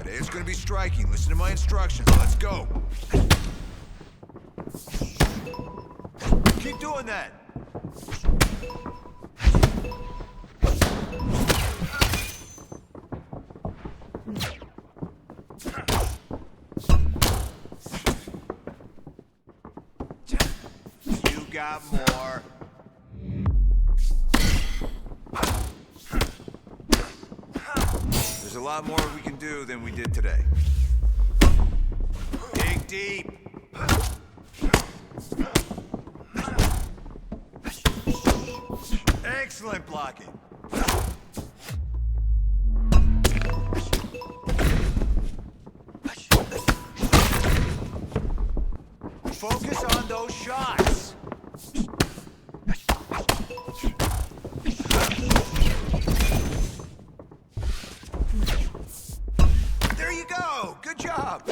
Today it's gonna be striking. Listen to my instructions. Let's go. Keep doing that. You got more. There's a lot more we can do than we did today. Dig deep. Excellent blocking. Focus on those shots. There you go. Good job.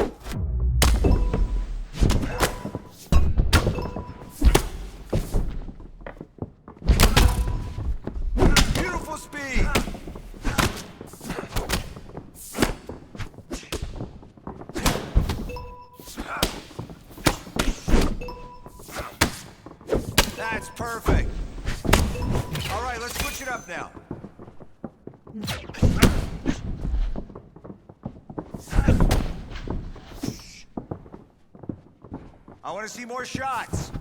Beautiful speed. That's perfect. All right, let's switch it up now. I want to see more shots.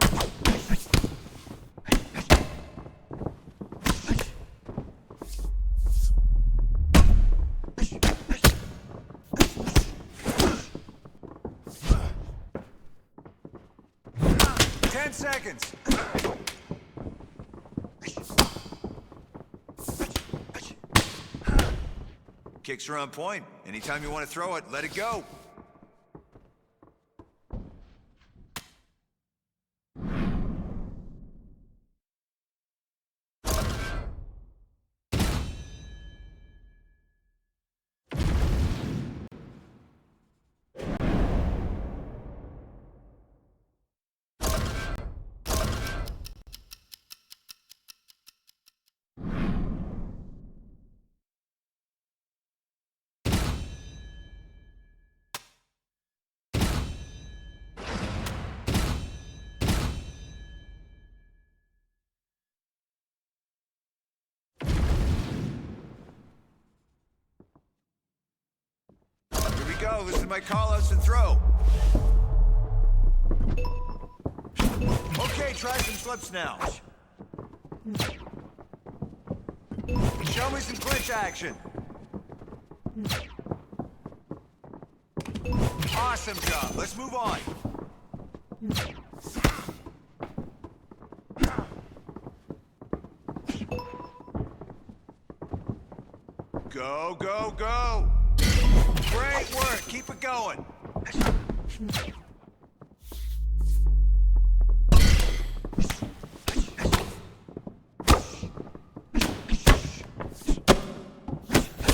Seconds. Kicks are on point. Anytime you want to throw it, let it go. Go. Listen to my call-outs and throw. Okay, try some flips now. Show me some clinch action. Awesome job. Let's move on. Go, go, go. Great work. Keep it going.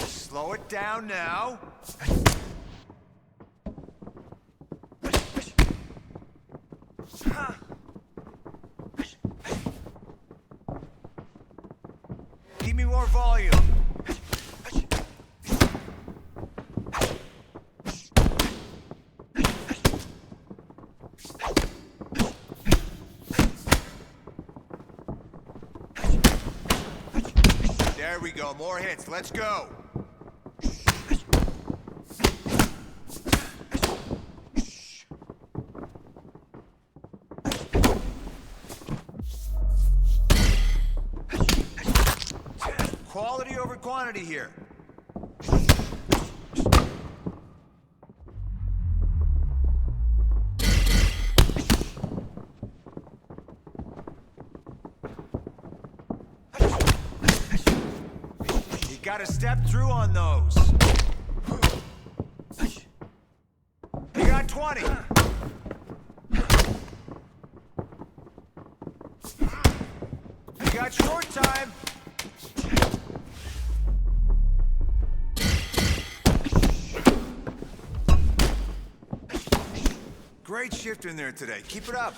Slow it down now. Give me more volume. There we go, more hits, let's go! Quality over quantity here. Gotta step through on those. You got 20. You got short time. Great shift in there today. Keep it up.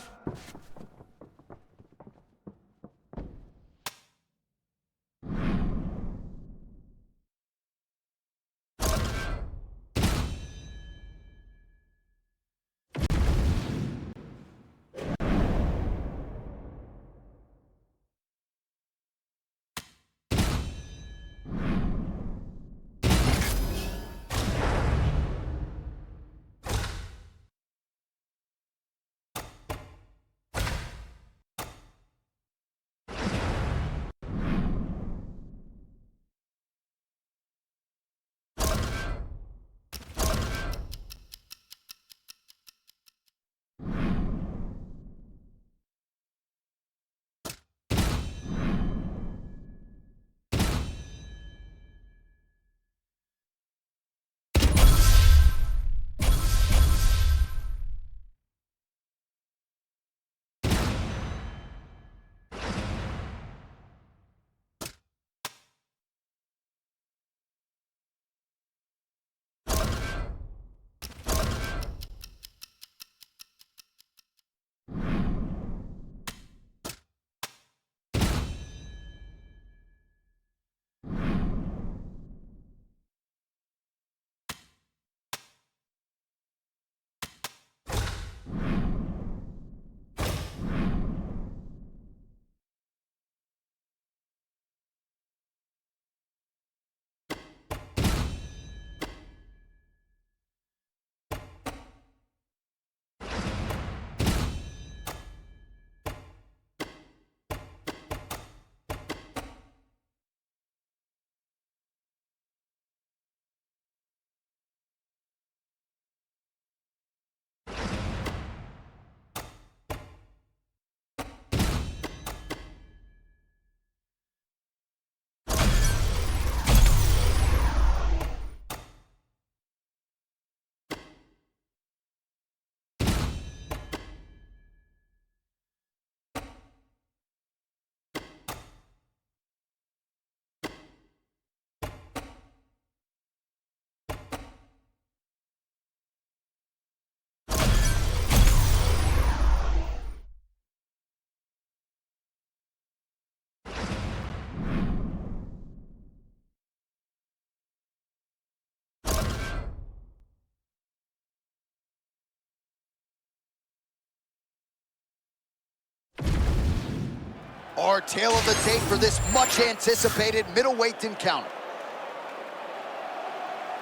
Our tale of the tape for this much-anticipated middleweight encounter.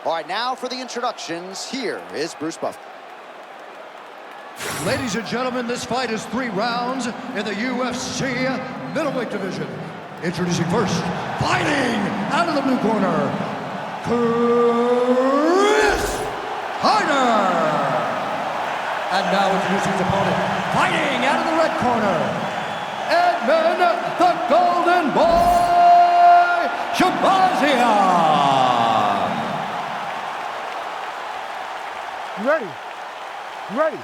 All right, now for the introductions, here is Bruce Buffer. Ladies and gentlemen, this fight is 3 rounds in the UFC middleweight division. Introducing first, fighting out of the blue corner, Reiner. And now introducing his opponent, fighting out of the red corner, Edmen, the Golden Boy, Shahbazyan. You ready? You ready?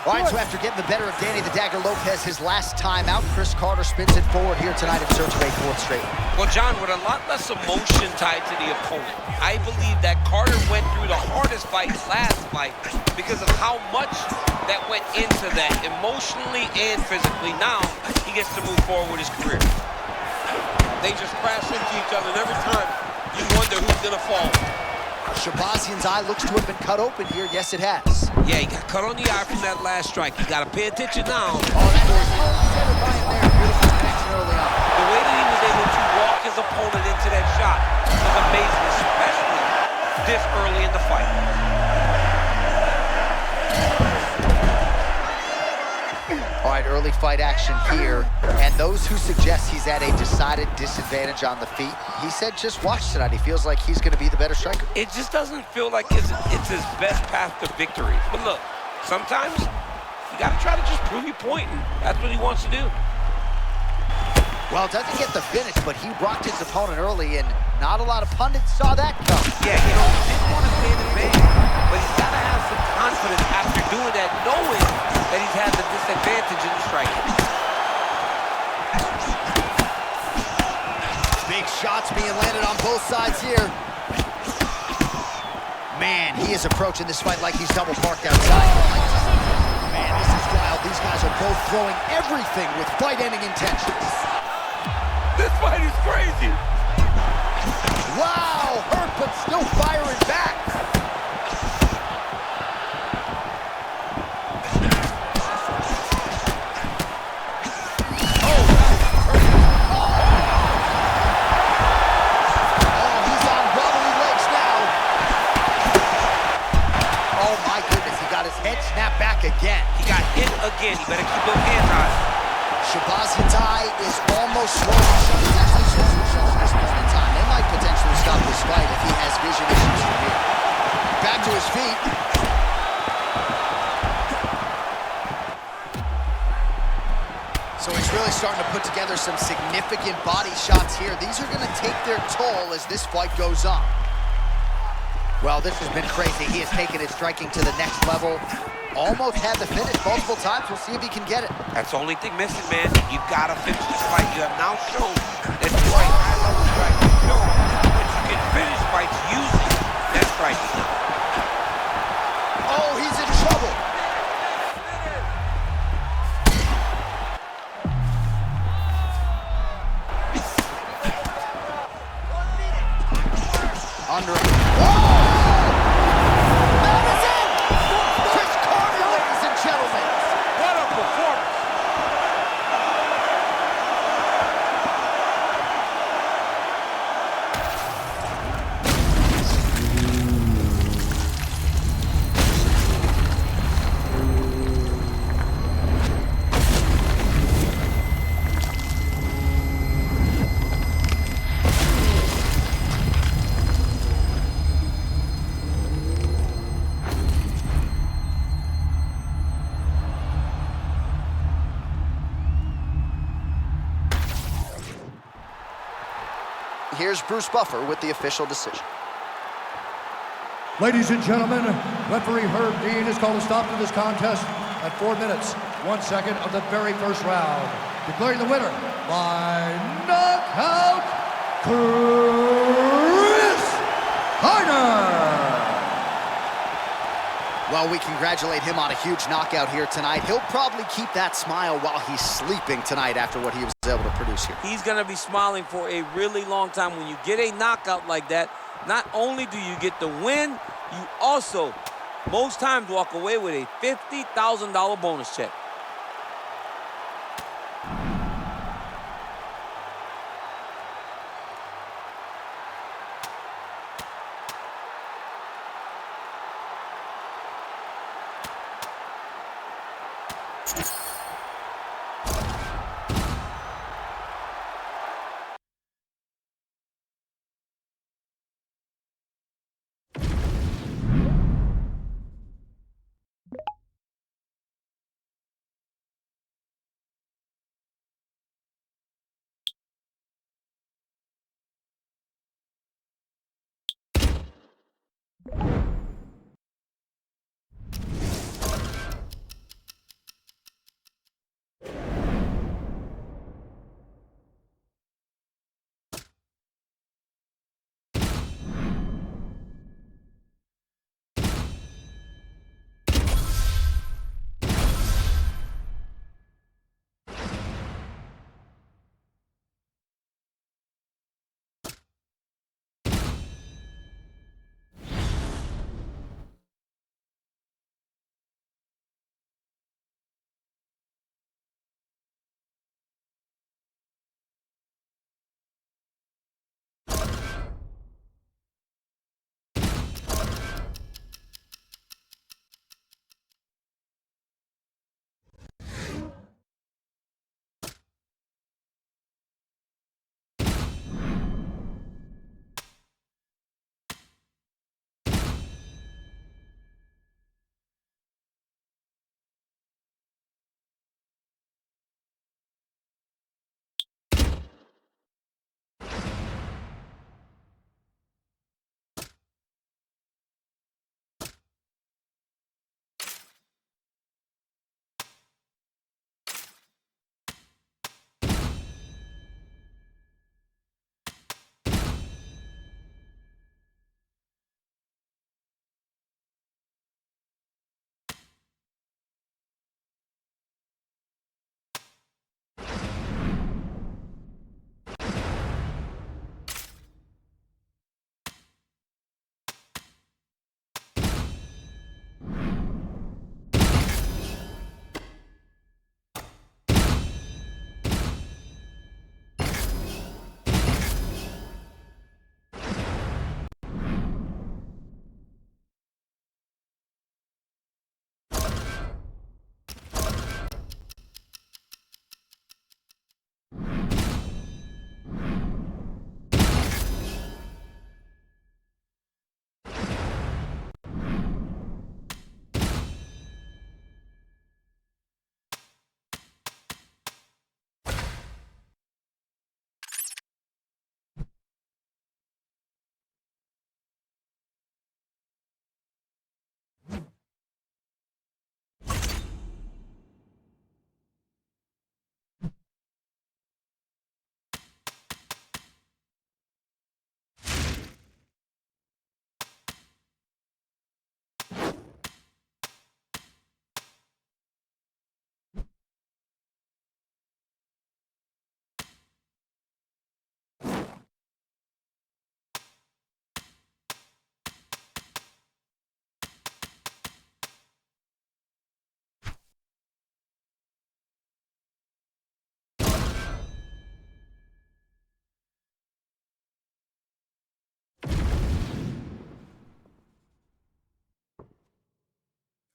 All right, so after getting the better of Danny the Dagger Lopez his last time out, Chris Carter spins it forward here tonight in search of a 4th straight. Well, John, with a lot less emotion tied to the opponent, I believe that Carter went through the hardest fight last fight because of how much that went into that emotionally and physically. Now, he gets to move forward with his career. They just crash into each other, and every time you wonder who's going to fall. Shahbazyan's eye looks to have been cut open here. Yes, it has. Yeah, he got cut on the eye from that last strike. You got to pay attention now. Oh, that was centered by him there. Beautiful connection early on. The way that he was able to walk his opponent into that shot was amazing, especially this early in the fight. All right, early fight action here. And those who suggest he's at a decided disadvantage on the feet, he said just watch tonight. He feels like he's going to be the better striker. It just doesn't feel like it's his best path to victory. But look, sometimes you got to try to just prove your point, and that's what he wants to do. Well, doesn't get the finish, but he rocked his opponent early, and not a lot of pundits saw that come. Yeah, he didn't want to stay in the bag, but he's got to have some confidence after doing that, knowing that he's had the disadvantage in the striking. Big shots being landed on both sides here. Man, he is approaching this fight like he's double parked outside. Man, this is wild. These guys are both throwing everything with fight-ending intentions. This fight is crazy. Wow, hurt but still firing back. Again. He got hit again. He better keep those hands high. Shahbazyan's eye is almost swollen. They might potentially stop this fight if he has vision issues from here. Back to his feet. So he's really starting to put together some significant body shots here. These are going to take their toll as this fight goes on. Well, this has been crazy. He has taken his striking to the next level. Almost had the finish multiple times. We'll see if he can get it. That's the only thing missing, man. You gotta finish this fight. You have now shown that you are a high-level striker. You show that you can finish fights using that striking. Oh, he's in trouble. Under him. Here's Bruce Buffer with the official decision. Ladies and gentlemen, referee Herb Dean has called a stop to this contest at 4 minutes, 1 second of the very first round. Declaring the winner by knockout, Reiner. Well, we congratulate him on a huge knockout here tonight. He'll probably keep that smile while he's sleeping tonight after what he was able to produce here. He's going to be smiling for a really long time. When you get a knockout like that, not only do you get the win, you also, most times, walk away with a $50,000 bonus check.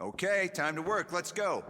Okay, time to work. Let's go.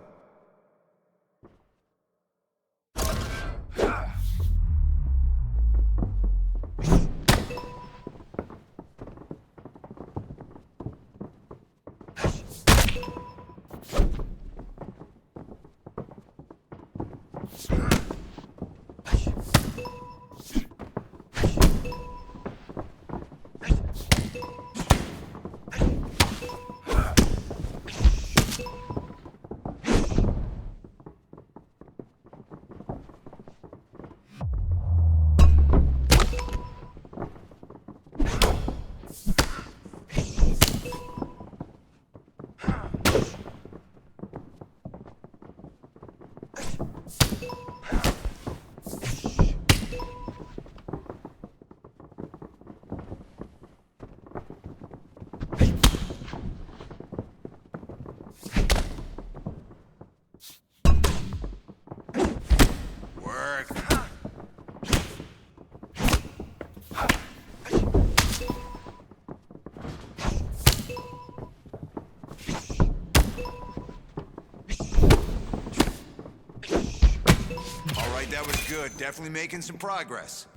right, that was good. Definitely making some progress.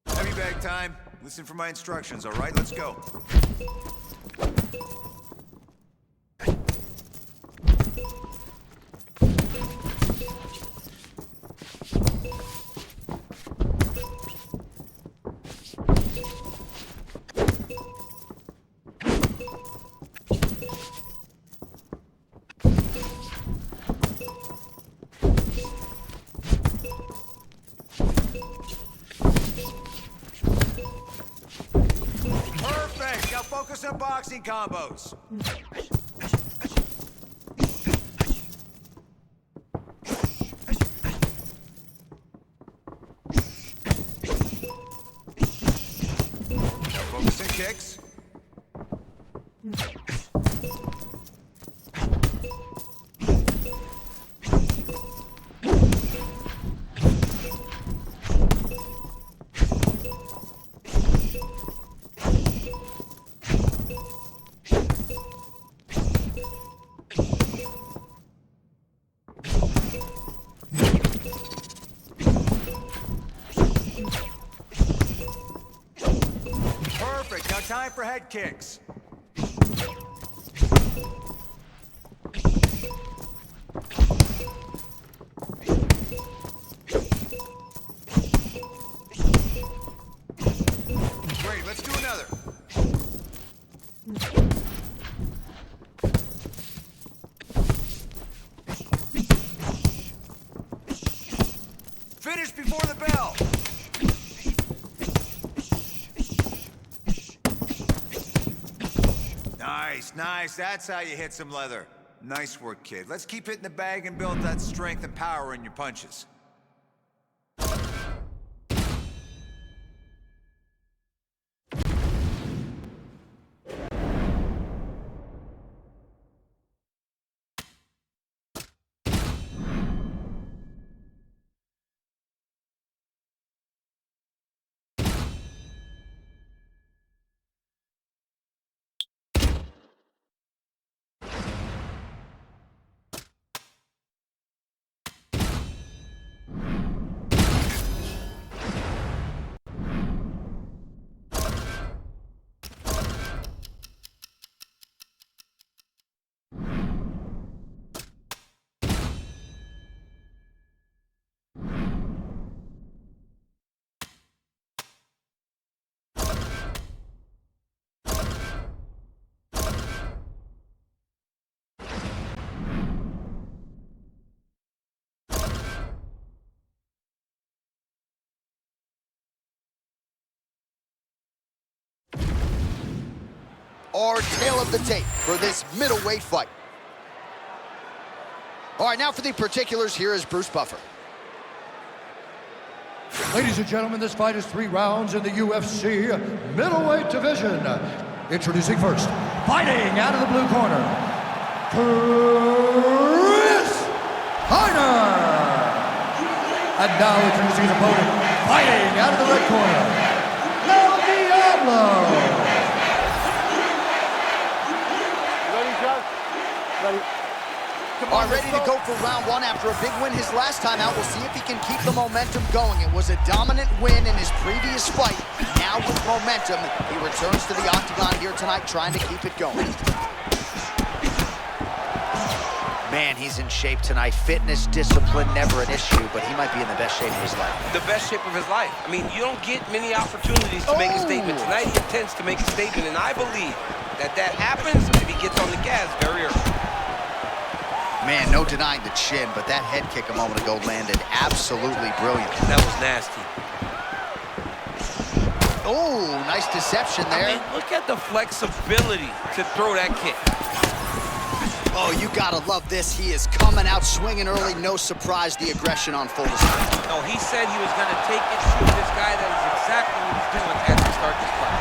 Heavy bag time. Listen for my instructions, all right? Let's go. Perfect! Now focus on boxing combos. Now focus on kicks. Perfect. Now time for head kicks. Great. Let's do another. Finish before the bell. Nice, nice. That's how you hit some leather. Nice work, kid. Let's keep hitting the bag and build that strength and power in your punches. Our tale of the tape for this middleweight fight. All right, now for the particulars, here is Bruce Buffer. Ladies and gentlemen, this fight is 3 rounds in the UFC middleweight division. Introducing first, fighting out of the blue corner, Reiner. And now introducing his opponent, fighting out of the red corner, Diaz. Ready, John? Ready. All right, ready to go for round 1 after a big win his last time out. We'll see if he can keep the momentum going. It was a dominant win in his previous fight. Now with momentum, he returns to the octagon here tonight, trying to keep it going. Man, he's in shape tonight. Fitness, discipline, never an issue, but he might be in the best shape of his life. The best shape of his life. I mean, you don't get many opportunities to make a statement. Tonight he intends to make a statement, and I believe that that happens if he gets on the gas very early. Man, no denying the chin, but that head kick a moment ago landed absolutely brilliant. That was nasty. Oh, nice deception there. I mean, look at the flexibility to throw that kick. Oh, you gotta love this. He is coming out swinging early. No surprise, the aggression on full display. No, he said he was gonna take it, shoot this guy. That is exactly what he's doing as we start this fight.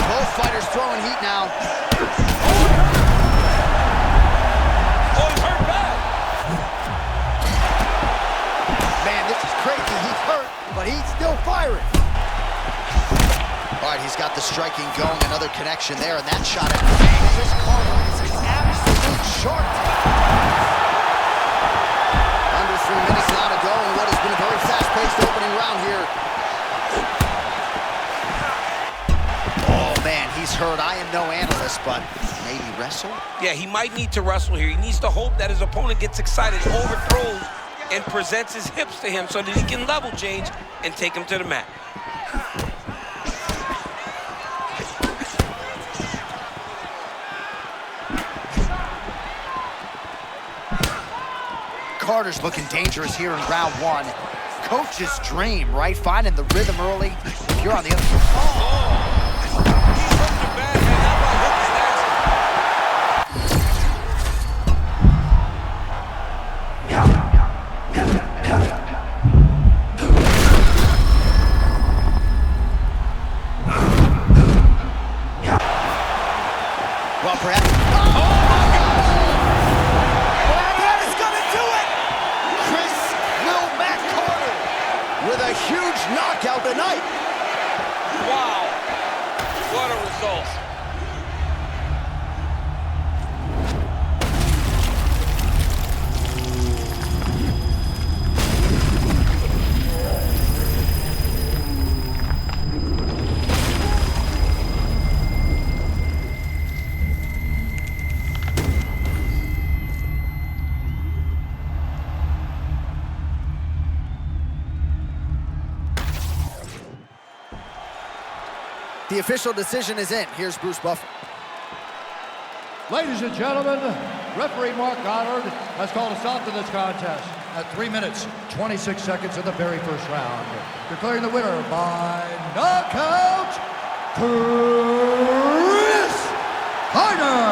Both fighters throwing heat now. Oh, he's hurt bad. Man, this is crazy. He's hurt, but he's still firing. All right, he's got the striking going. Another connection there, and that shot at Chris Carter is an absolute shark. Under 3 minutes now to go in what has been a very fast-paced opening round here. Oh, man, he's hurt. I am no analyst, but maybe wrestle? Yeah, he might need to wrestle here. He needs to hope that his opponent gets excited, overthrows, and presents his hips to him so that he can level change and take him to the mat. Carter's looking dangerous here in round 1. Coach's dream, right? Finding the rhythm early. If you're on the other side. Well, perhaps. Huge knockout tonight. Wow, what a result. The official decision is in. Here's Bruce Buffer. Ladies and gentlemen, referee Mark Goddard has called a stop to this contest at 3 minutes, 26 seconds of the very first round. Declaring the winner by knockout, Reiner.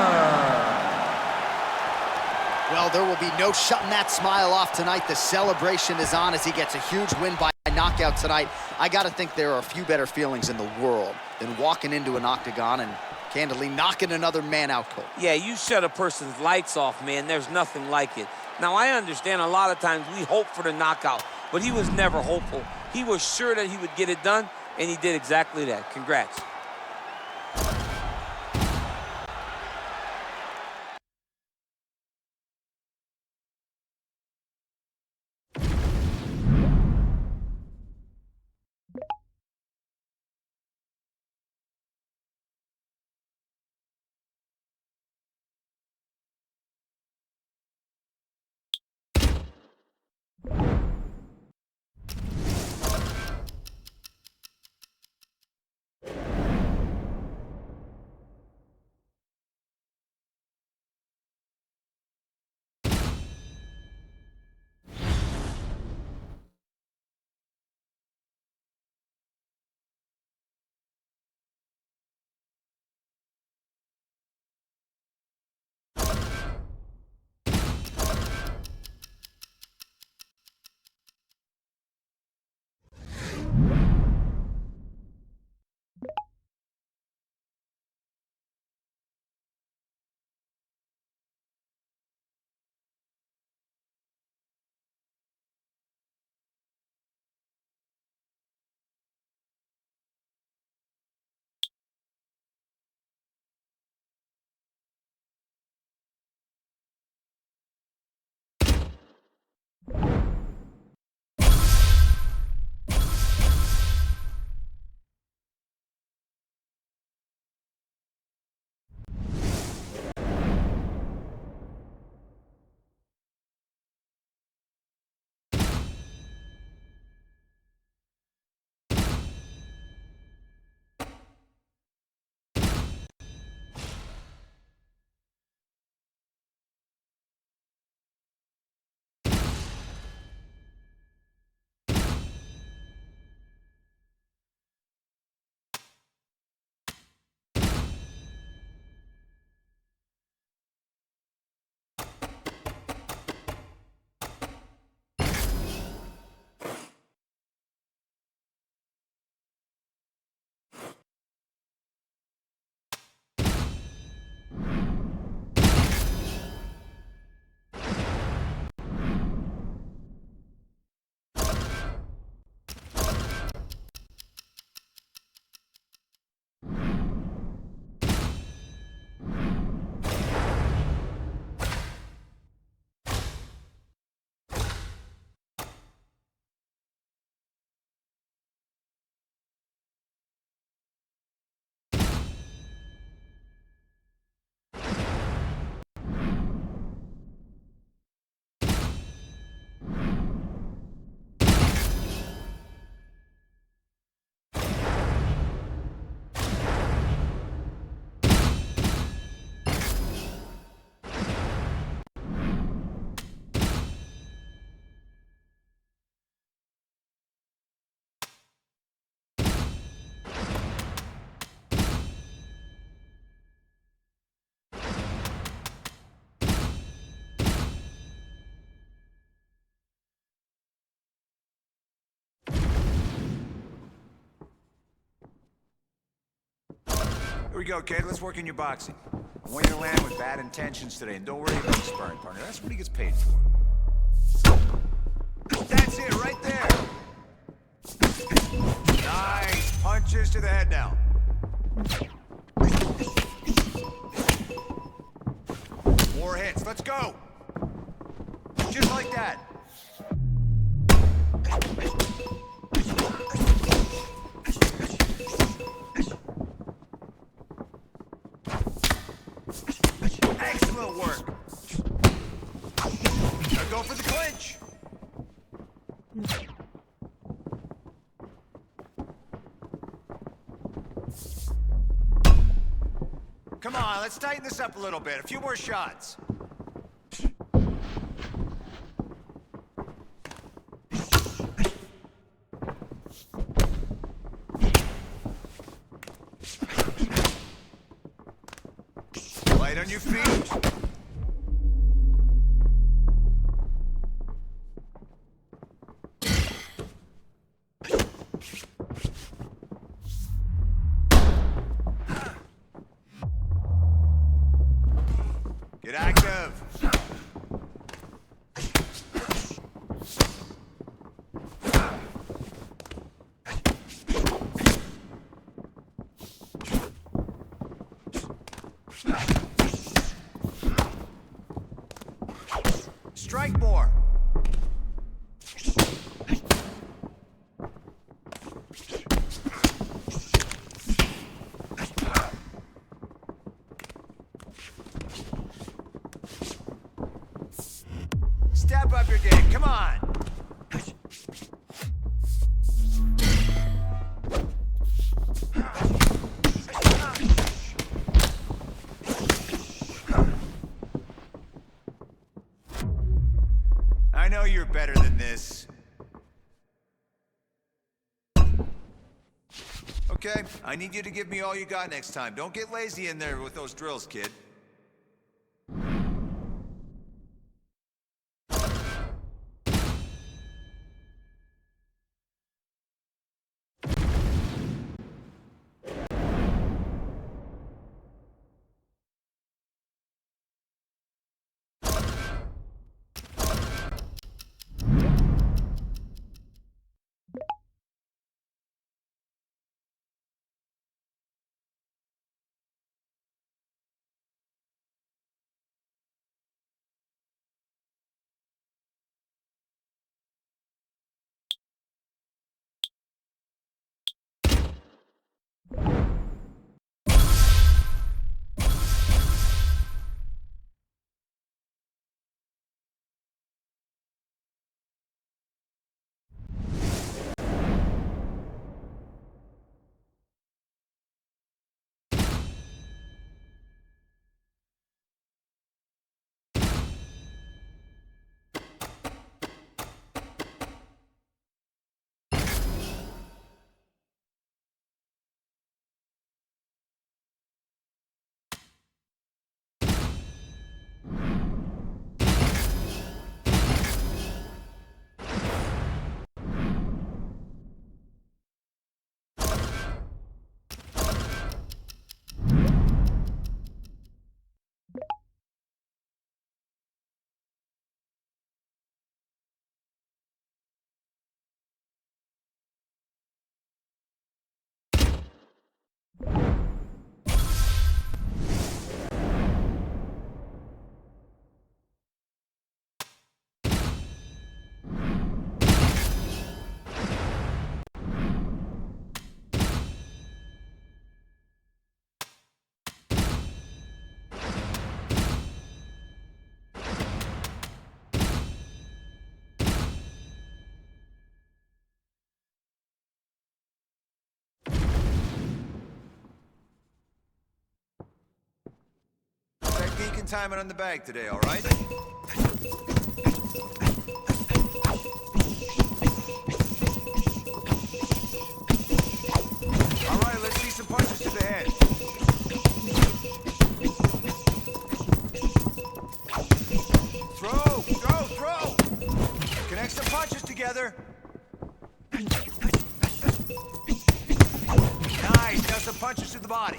Well, there will be no shutting that smile off tonight. The celebration is on as he gets a huge win by knockout tonight. I gotta think there are a few better feelings in the world than walking into an octagon and candidly knocking another man out cold. Yeah, you shut a person's lights off, man. There's nothing like it. Now, I understand a lot of times we hope for the knockout, but he was never hopeful. He was sure that he would get it done, and he did exactly that. Congrats. Here we go, kid. Let's work in your boxing. I want you to land with bad intentions today, and don't worry about the sparring partner. That's what he gets paid for. That's it, right there. Nice. Punches to the head now. More hits. Let's go. Just like that. Excellent work. Now go for the clinch. Come on, let's tighten this up a little bit. A few more shots. Light on your feet. Get active. Strike more. Step up your game. Come on. I know you're better than this. Okay, I need you to give me all you got next time. Don't get lazy in there with those drills, kid. Technique and timing on the bag today, all right? All right, let's see some punches to the head. Throw! Go! Throw! Connect some punches together. Nice! Now some punches to the body.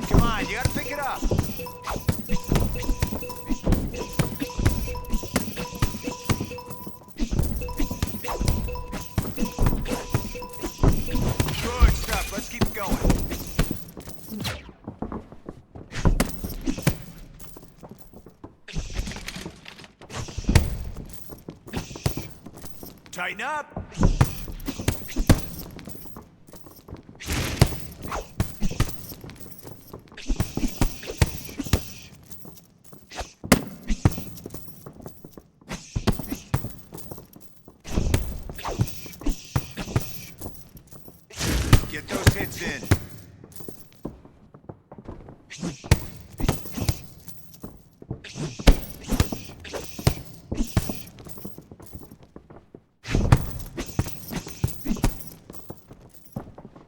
Come on, you gotta pick it up. Good stuff. Let's keep it going. Tighten up. Get those hits in.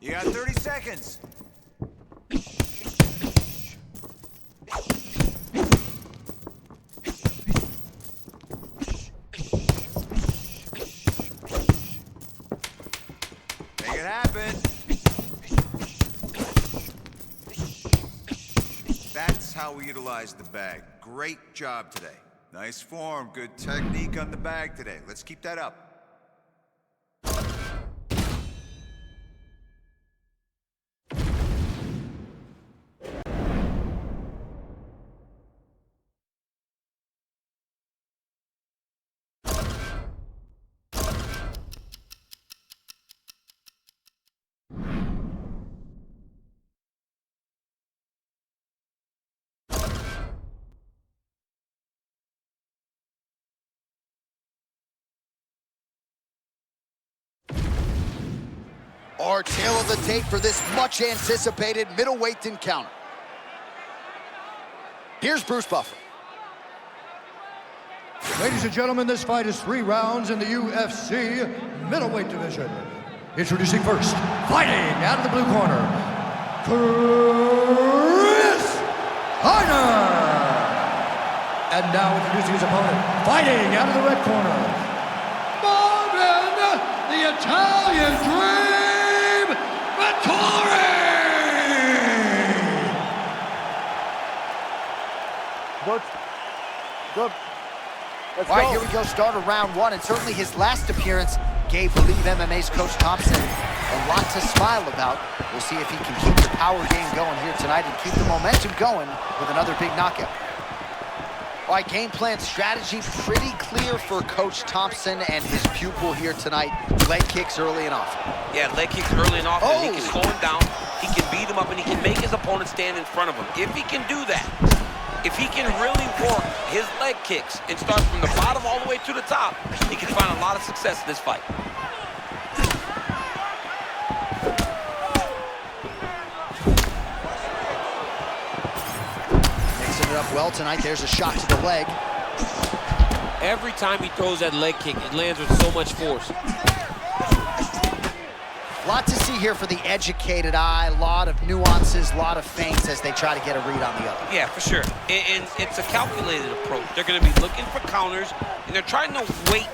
You got 30 seconds. Make it happen. That's how we utilize the bag. Great job today. Nice form, good technique on the bag today. Let's keep that up. Our tail of the tape for this much-anticipated middleweight encounter. Here's Bruce Buffer. Ladies and gentlemen, this fight is 3 rounds in the UFC middleweight division. Introducing first, fighting out of the blue corner, Reiner. And now introducing his opponent, fighting out of the red corner, Marvin, the Italian Dream, Vettori. Good. Good. Let's All right, go. here we go, start of round 1, and certainly his last appearance gave Believe MMA's Coach Thompson a lot to smile about. We'll see if he can keep the power game going here tonight and keep the momentum going with another big knockout. All right, game plan strategy pretty clear for Coach Thompson and his pupil here tonight. Leg kicks early and often. Yeah, leg kicks early and often. Oh. He can slow him down, he can beat him up, and he can make his opponent stand in front of him. If he can do that, if he can really work his leg kicks and start from the bottom all the way to the top, he can find a lot of success in this fight. Mixing it up well tonight. There's a shot to the leg. Every time he throws that leg kick, it lands with so much force. A lot to see here for the educated eye. A lot of nuances, a lot of feints as they try to get a read on the other. Yeah, for sure. And it's a calculated approach. They're going to be looking for counters, and they're trying to wait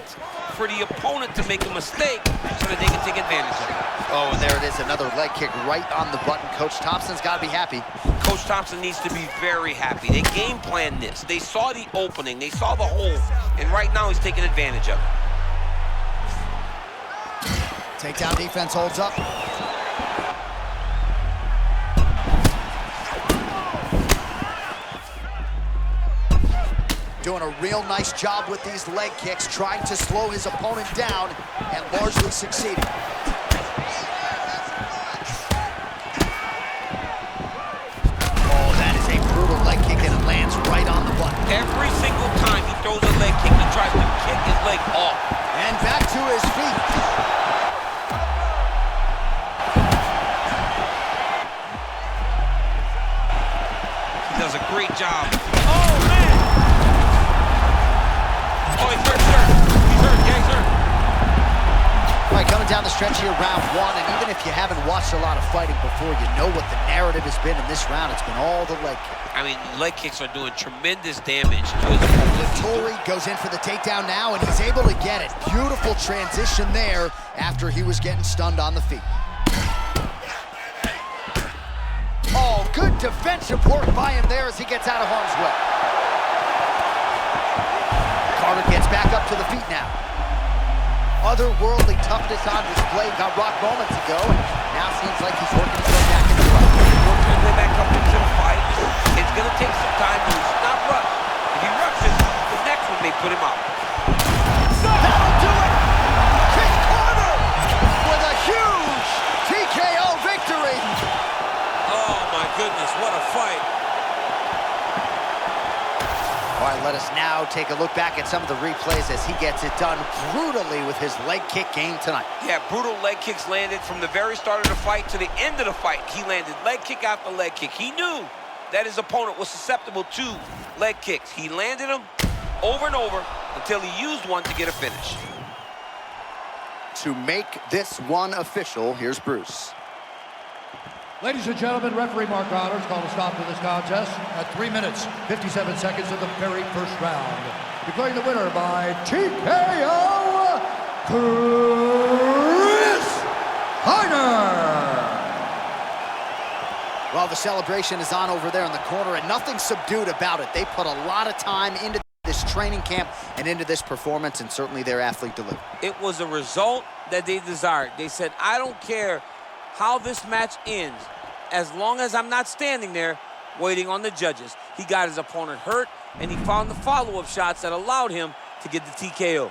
for the opponent to make a mistake so that they can take advantage of it. Oh, and there it is, another leg kick right on the button. Coach Thompson's got to be happy. Coach Thompson needs to be very happy. They game planned this. They saw the opening. They saw the hole. And right now he's taking advantage of it. Takedown defense holds up. Doing a real nice job with these leg kicks, trying to slow his opponent down and largely succeeding. Oh, that is a brutal leg kick and it lands right on the button. Every single time he throws a leg kick, he tries to kick his leg off. And back to his feet. He does a great job. Oh, man! Oh, he's hurt, sir. He's hurt, yeah, he's hurt. All right, coming down the stretch here, round one, and even if you haven't watched a lot of fighting before, you know what the narrative has been in this round. It's been all the leg kicks. I mean, leg kicks are doing tremendous damage to his opponent. Vettori goes in for the takedown now, and he's able to get it. Beautiful transition there after he was getting stunned on the feet. Oh, good defensive work by him there as he gets out of harm's way. Carter gets back up to the feet now. Otherworldly toughness on display. Got rocked moments ago, and now seems like he's working his way back into the fight. Working his way back up into the fight. It's going to take some time to not rush. If he rushes, the next one may put him out. That'll do it! Chris Carter with a huge TKO victory! Oh, my goodness, what a fight. All right, let us now take a look back at some of the replays as he gets it done brutally with his leg kick game tonight. Yeah, brutal leg kicks landed from the very start of the fight to the end of the fight. He landed leg kick after leg kick. He knew that his opponent was susceptible to leg kicks. He landed them over and over until he used one to get a finish. To make this one official, here's Bruce. Ladies and gentlemen, referee Mark Reiner called a stop to this contest at 3 minutes, 57 seconds of the very first round. Declaring the winner by TKO, Reiner. Well, the celebration is on over there in the corner, and nothing subdued about it. They put a lot of time into this training camp and into this performance, and certainly their athlete delivered. It was a result that they desired. They said, I don't care how this match ends, as long as I'm not standing there waiting on the judges. He got his opponent hurt, and he found the follow-up shots that allowed him to get the TKO.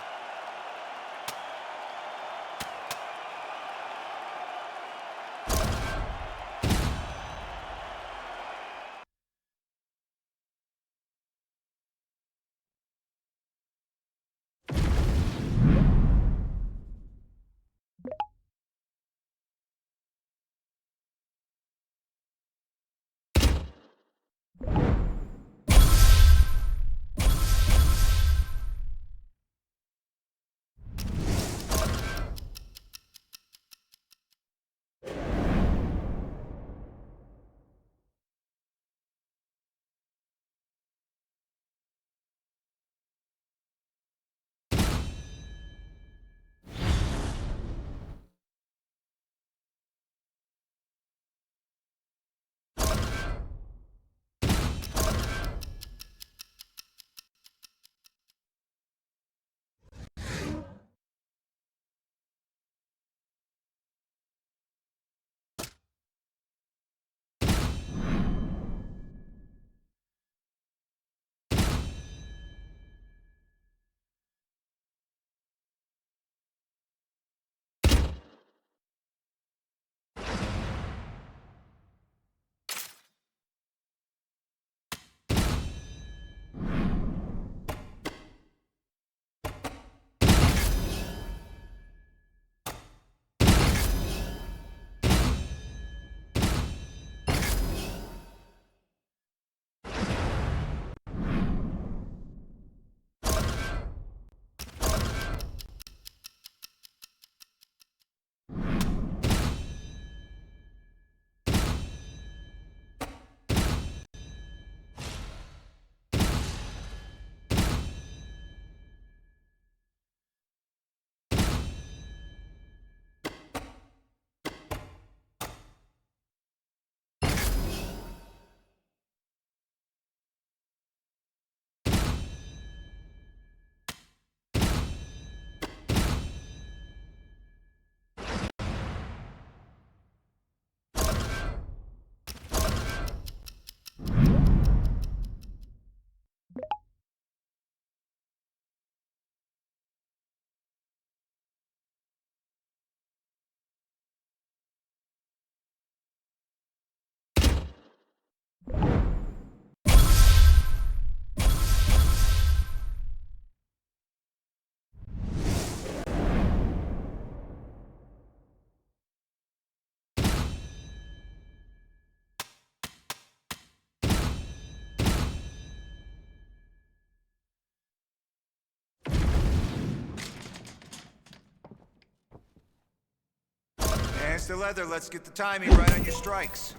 Pass the leather. Let's get the timing right on your strikes.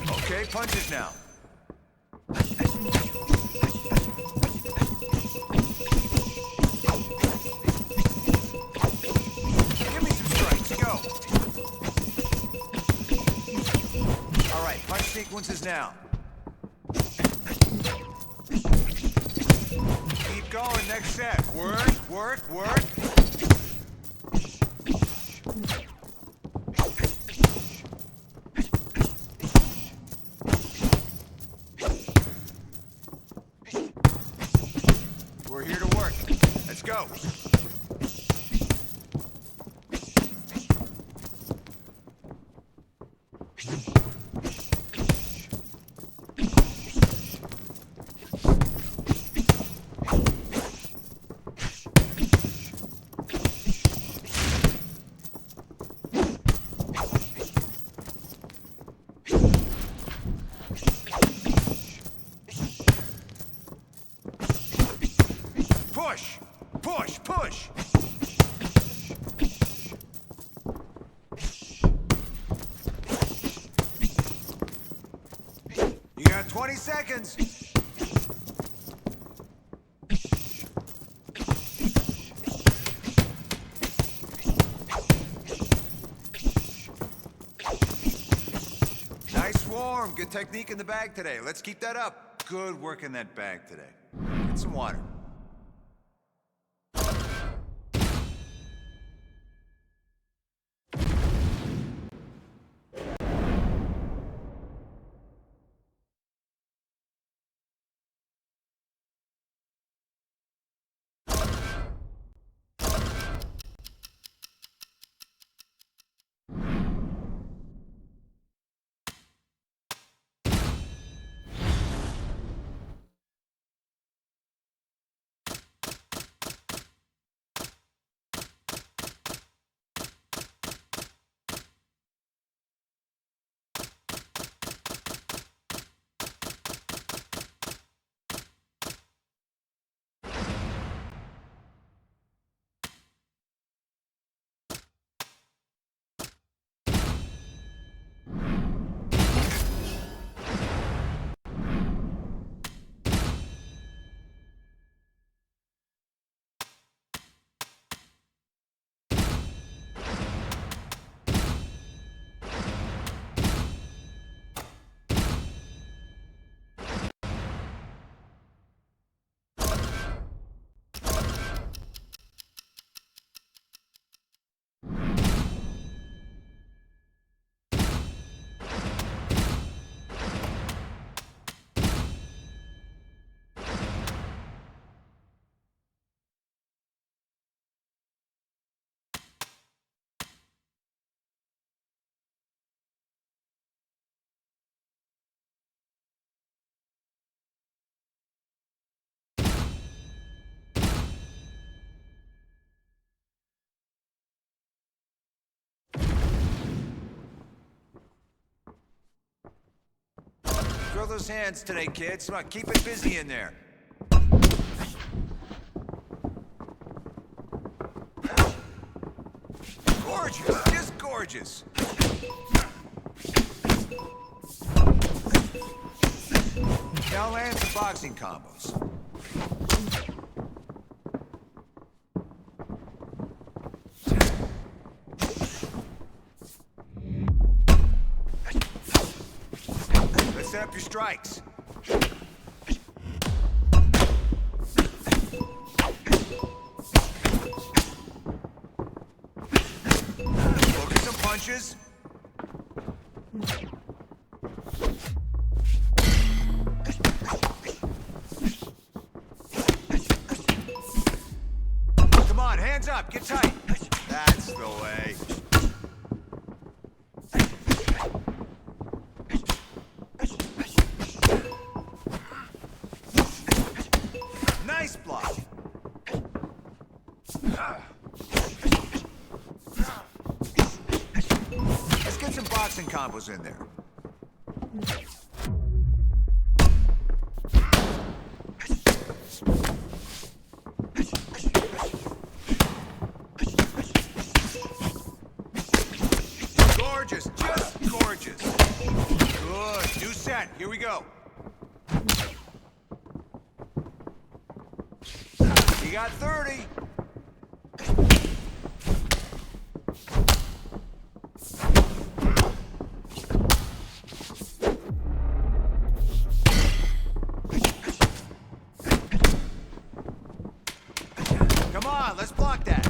Okay, punches now. Give me some strikes, go. All right, punch sequences now. Keep going, next set. Work, work, work. We're here to work. Let's go. Push! Push! Push! You got 20 seconds. Nice form. Good technique in the bag today. Let's keep that up. Good work in that bag today. Get some water. Throw those hands today, kids. Come on, keep it busy in there. Gorgeous, just gorgeous. Now land some boxing combos. Set up your strikes. Look at some punches. Come on, hands up, get tight. That's the way. Nice block. boxing combos in there. Gorgeous, just gorgeous. Good, new set, here we go. You got 30. Come on, let's block that.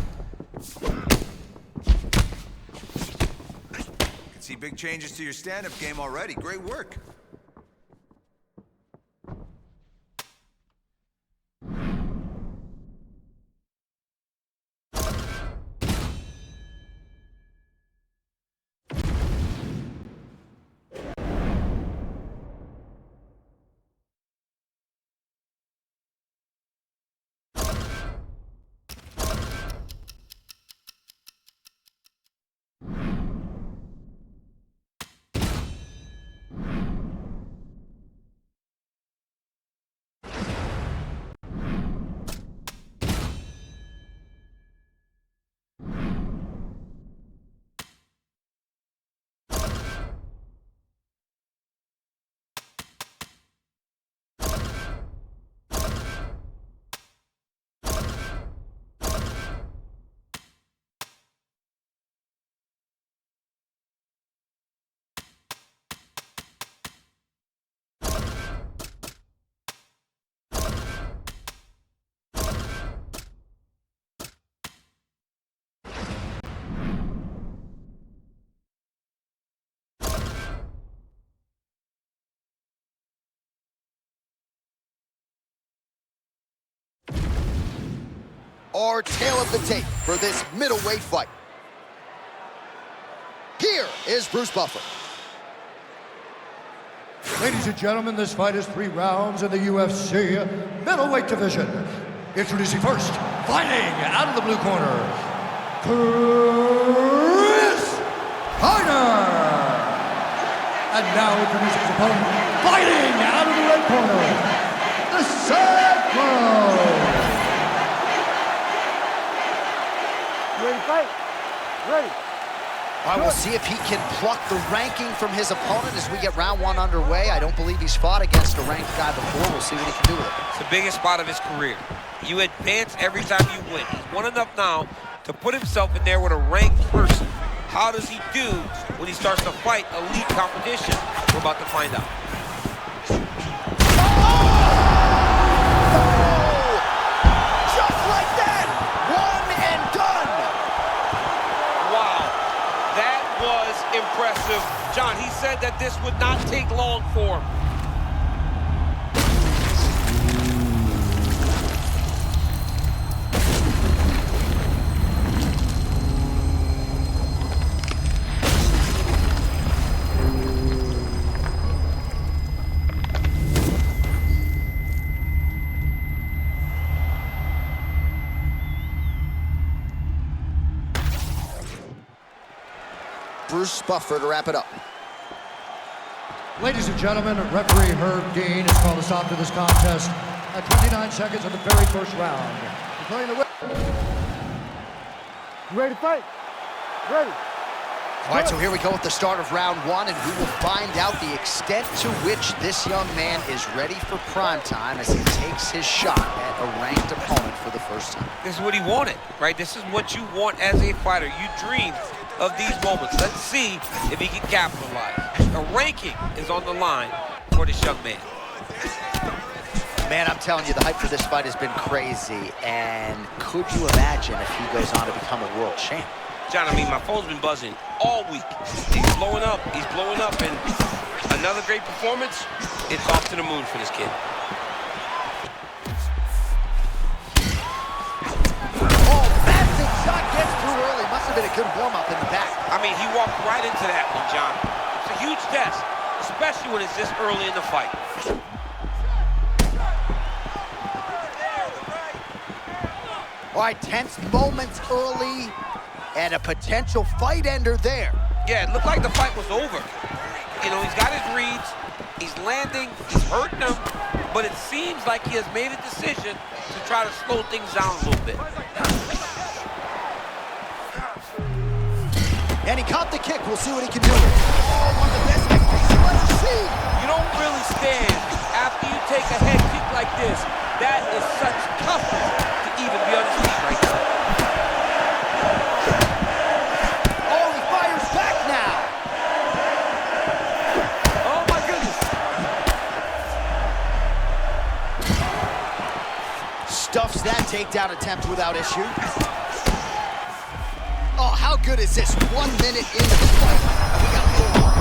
Can see big changes to your stand-up game already. Great work. Our tale of the tape for this middleweight fight. Here is Bruce Buffer. Ladies and gentlemen, this fight is 3 rounds in the UFC middleweight division. Introducing first, fighting out of the blue corner, Reiner. And now introducing his opponent, fighting out of the red corner, the Sacro. Ready to fight? Ready. All right, we'll see if he can pluck the ranking from his opponent as we get round 1 underway. I don't believe he's fought against a ranked guy before. We'll see what he can do with it. It's the biggest spot of his career. You advance every time you win. He's won enough now to put himself in there with a ranked person. How does he do when he starts to fight elite competition? We're about to find out. Just like that, 1 and done. Wow, that was impressive. John, he said that this would not take long for him. Bruce Buffer to wrap it up. Ladies and gentlemen, referee Herb Dean has called a stop to this contest at 29 seconds of the very first round. Declaring the winner. You ready to fight? Ready. All right, so here we go with the start of round 1, and we will find out the extent to which this young man is ready for prime time as he takes his shot at a ranked opponent for the first time. This is what he wanted, right? This is what you want as a fighter. You dream of these moments. Let's see if he can capitalize. A ranking is on the line for this young man. Man, I'm telling you, the hype for this fight has been crazy, and could you imagine if he goes on to become a world champ? John, I mean, my phone's been buzzing all week. He's blowing up, and another great performance. It's off to the moon for this kid. Oh, massive shot gets through early. Must have been a good warm-up in the back. I mean, he walked right into that one, John. It's a huge test, especially when it's this early in the fight. All right, tense moments early, and a potential fight ender there. Yeah, it looked like the fight was over. You know, he's got his reads, he's landing, he's hurting him, but it seems like he has made a decision to try to slow things down a little bit. And he caught the kick. We'll see what he can do. Oh, one of the best techniques you'll ever see. You don't really stand after you take a head kick like this. That is such toughness to even be on his feet right now. Oh, he fires back now. Oh, my goodness. Stuffs that takedown attempt without issue. Oh, how good is this? 1 minute into the fight. We got more.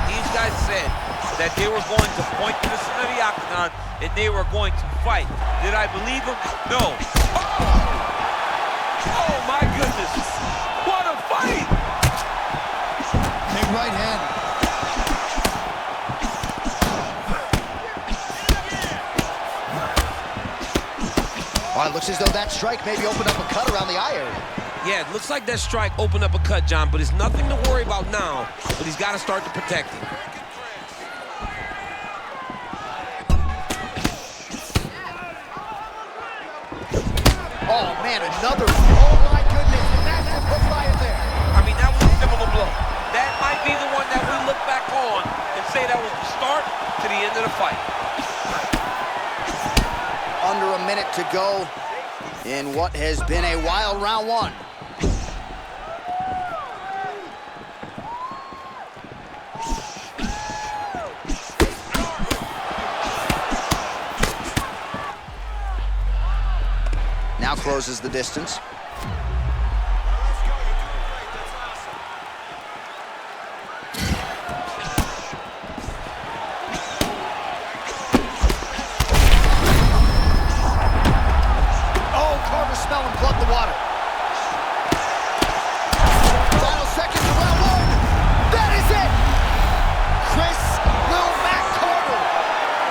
These guys said that they were going to point to the center of the octagon and they were going to fight. Did I believe them? No. Oh my goodness. What a fight! Big right hand. Oh, it looks as though that strike maybe opened up a cut around the eye area. Yeah, it looks like that strike opened up a cut, John, but it's nothing to worry about now, but he's got to start to protect it. Oh, man, another. Oh, my goodness. Massive hook fire there. I mean, that was a similar blow. That might be the one that we look back on and say that was the start to the end of the fight. Under a minute to go in what has been a wild round one. Now closes the distance. Smell and plug the water. Final seconds of round one. That is it. Chris Lil Mac Carter.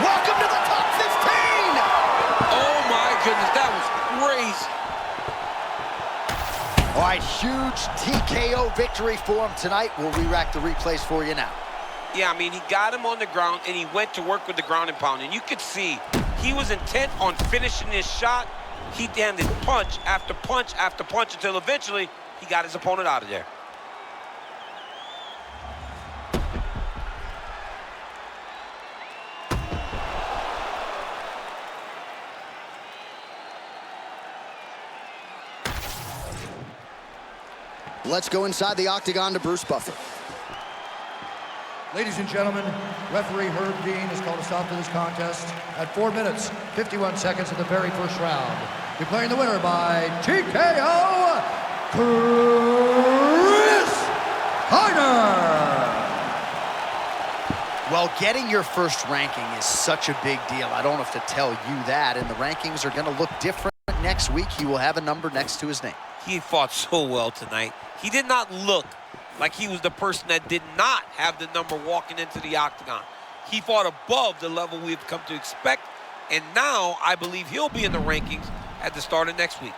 Welcome to the top 15. Oh my goodness, that was crazy. All right, huge TKO victory for him tonight. We'll re-rack the replays for you now. Yeah, I mean, he got him on the ground and he went to work with the ground and pound. And you could see he was intent on finishing his shot. He landed punch after punch after punch until eventually he got his opponent out of there. Let's go inside the octagon to Bruce Buffer. Ladies and gentlemen, referee Herb Dean has called a stop to this contest at 4 minutes, 51 seconds of the very first round. Declaring the winner by TKO, Reiner. Well, getting your first ranking is such a big deal. I don't have to tell you that, and the rankings are going to look different next week. He will have a number next to his name. He fought so well tonight. He did not look like he was the person that did not have the number walking into the octagon. He fought above the level we've come to expect, and now I believe he'll be in the rankings at the start of next week.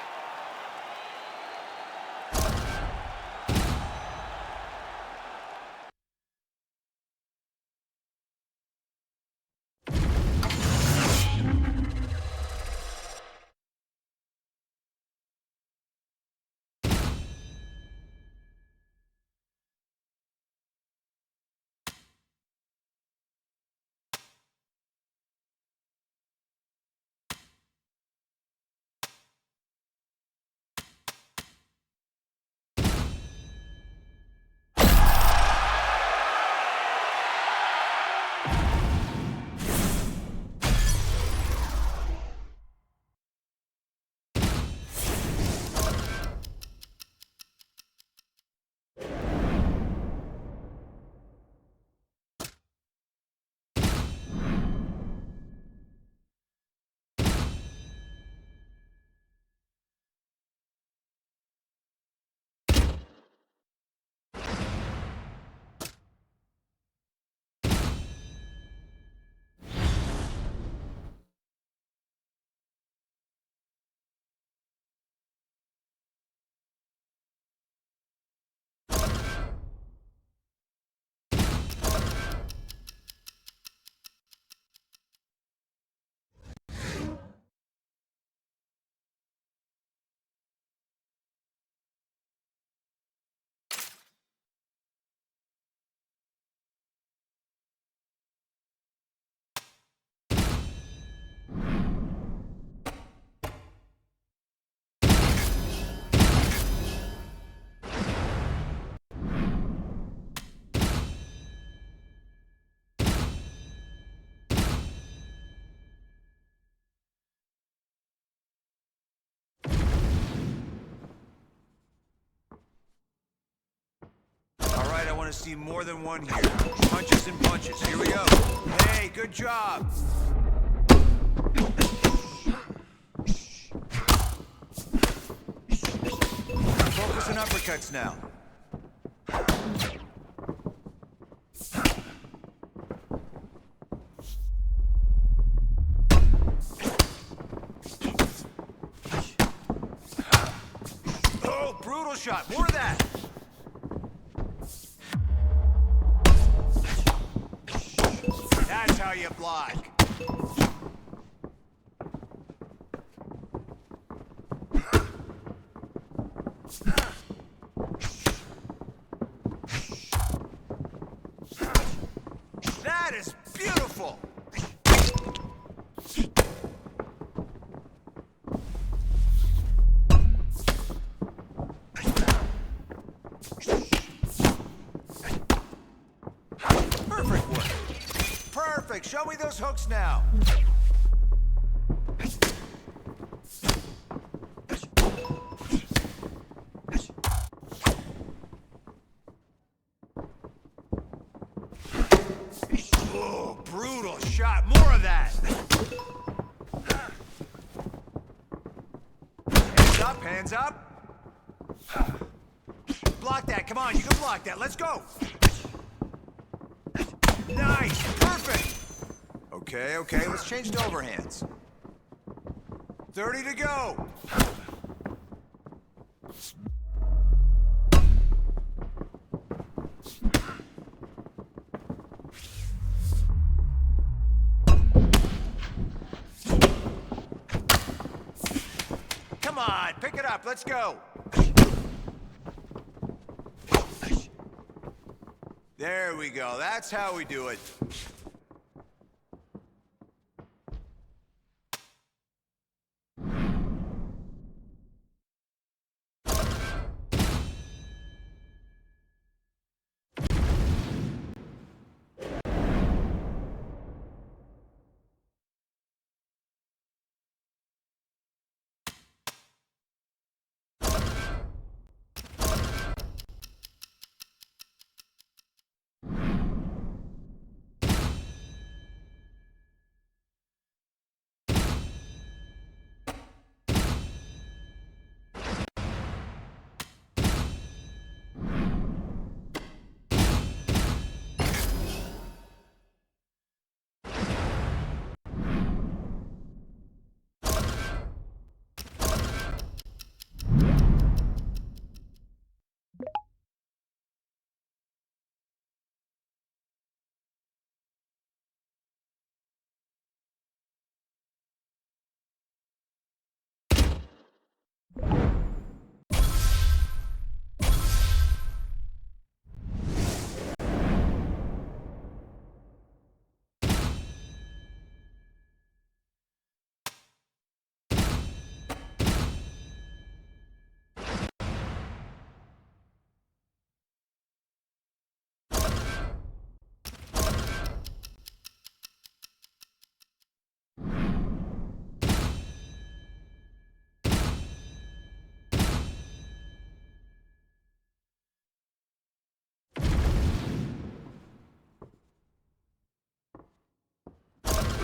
want to see more than one here. Punches and punches. Here we go. Hey, good job. Focus on uppercuts now. Oh, brutal shot. More of that. That's how you block. That is beautiful. Perfect work. Perfect. Show me those hooks now. Oh, brutal shot. More of that. Hands up, hands up. Block that. Come on, you can block that. Let's go. Nice. Perfect. Okay, okay. Let's change to overhands. 30 to go. Come on, pick it up. Let's go. There we go. That's how we do it.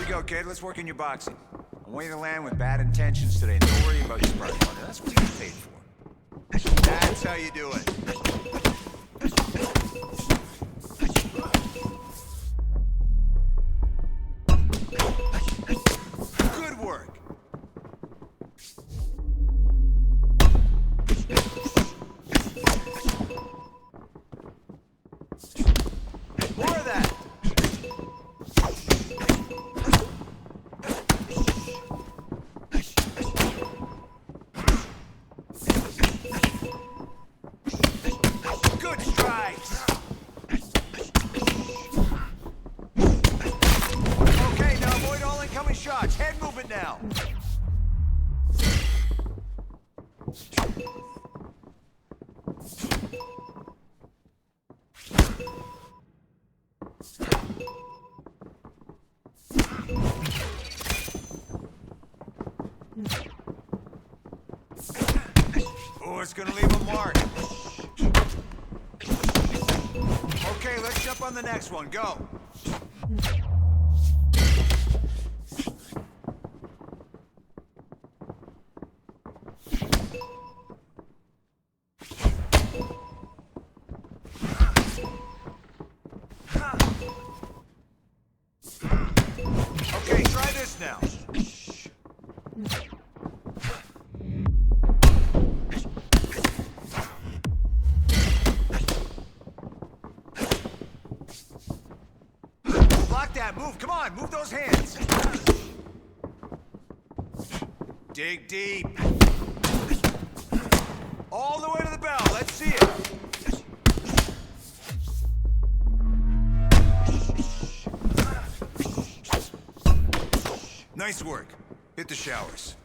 Go, kid. Let's work in your boxing. I want you to land with bad intentions today. Don't worry about your sparring partner. That's what you get paid for. That's how you do it. Good work. More of that. Head movement now. Oh, it's gonna leave a mark. Okay, let's jump on the next one. Go. Okay, try this now. Block that move. Come on, move those hands. Dig deep. All the way to the bell. Let's see it. Nice work. Hit the showers.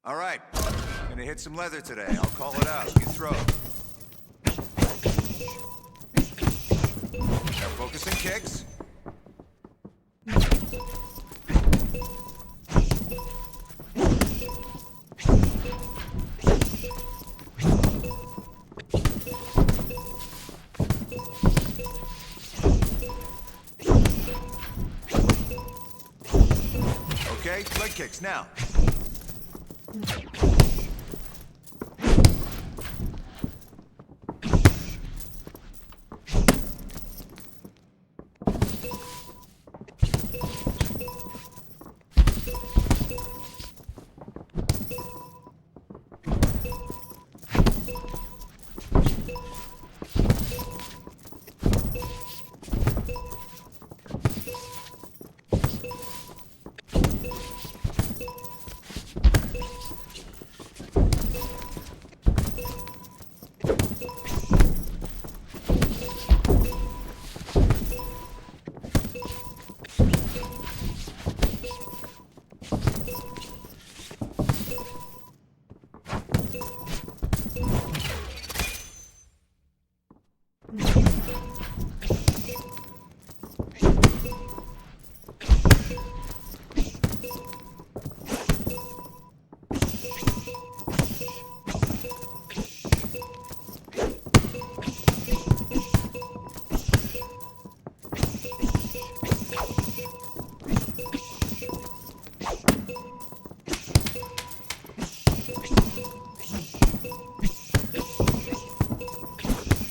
All right. Gonna hit some leather today. I'll call it out. You throw. Now focus and kicks. Okay, leg kicks now.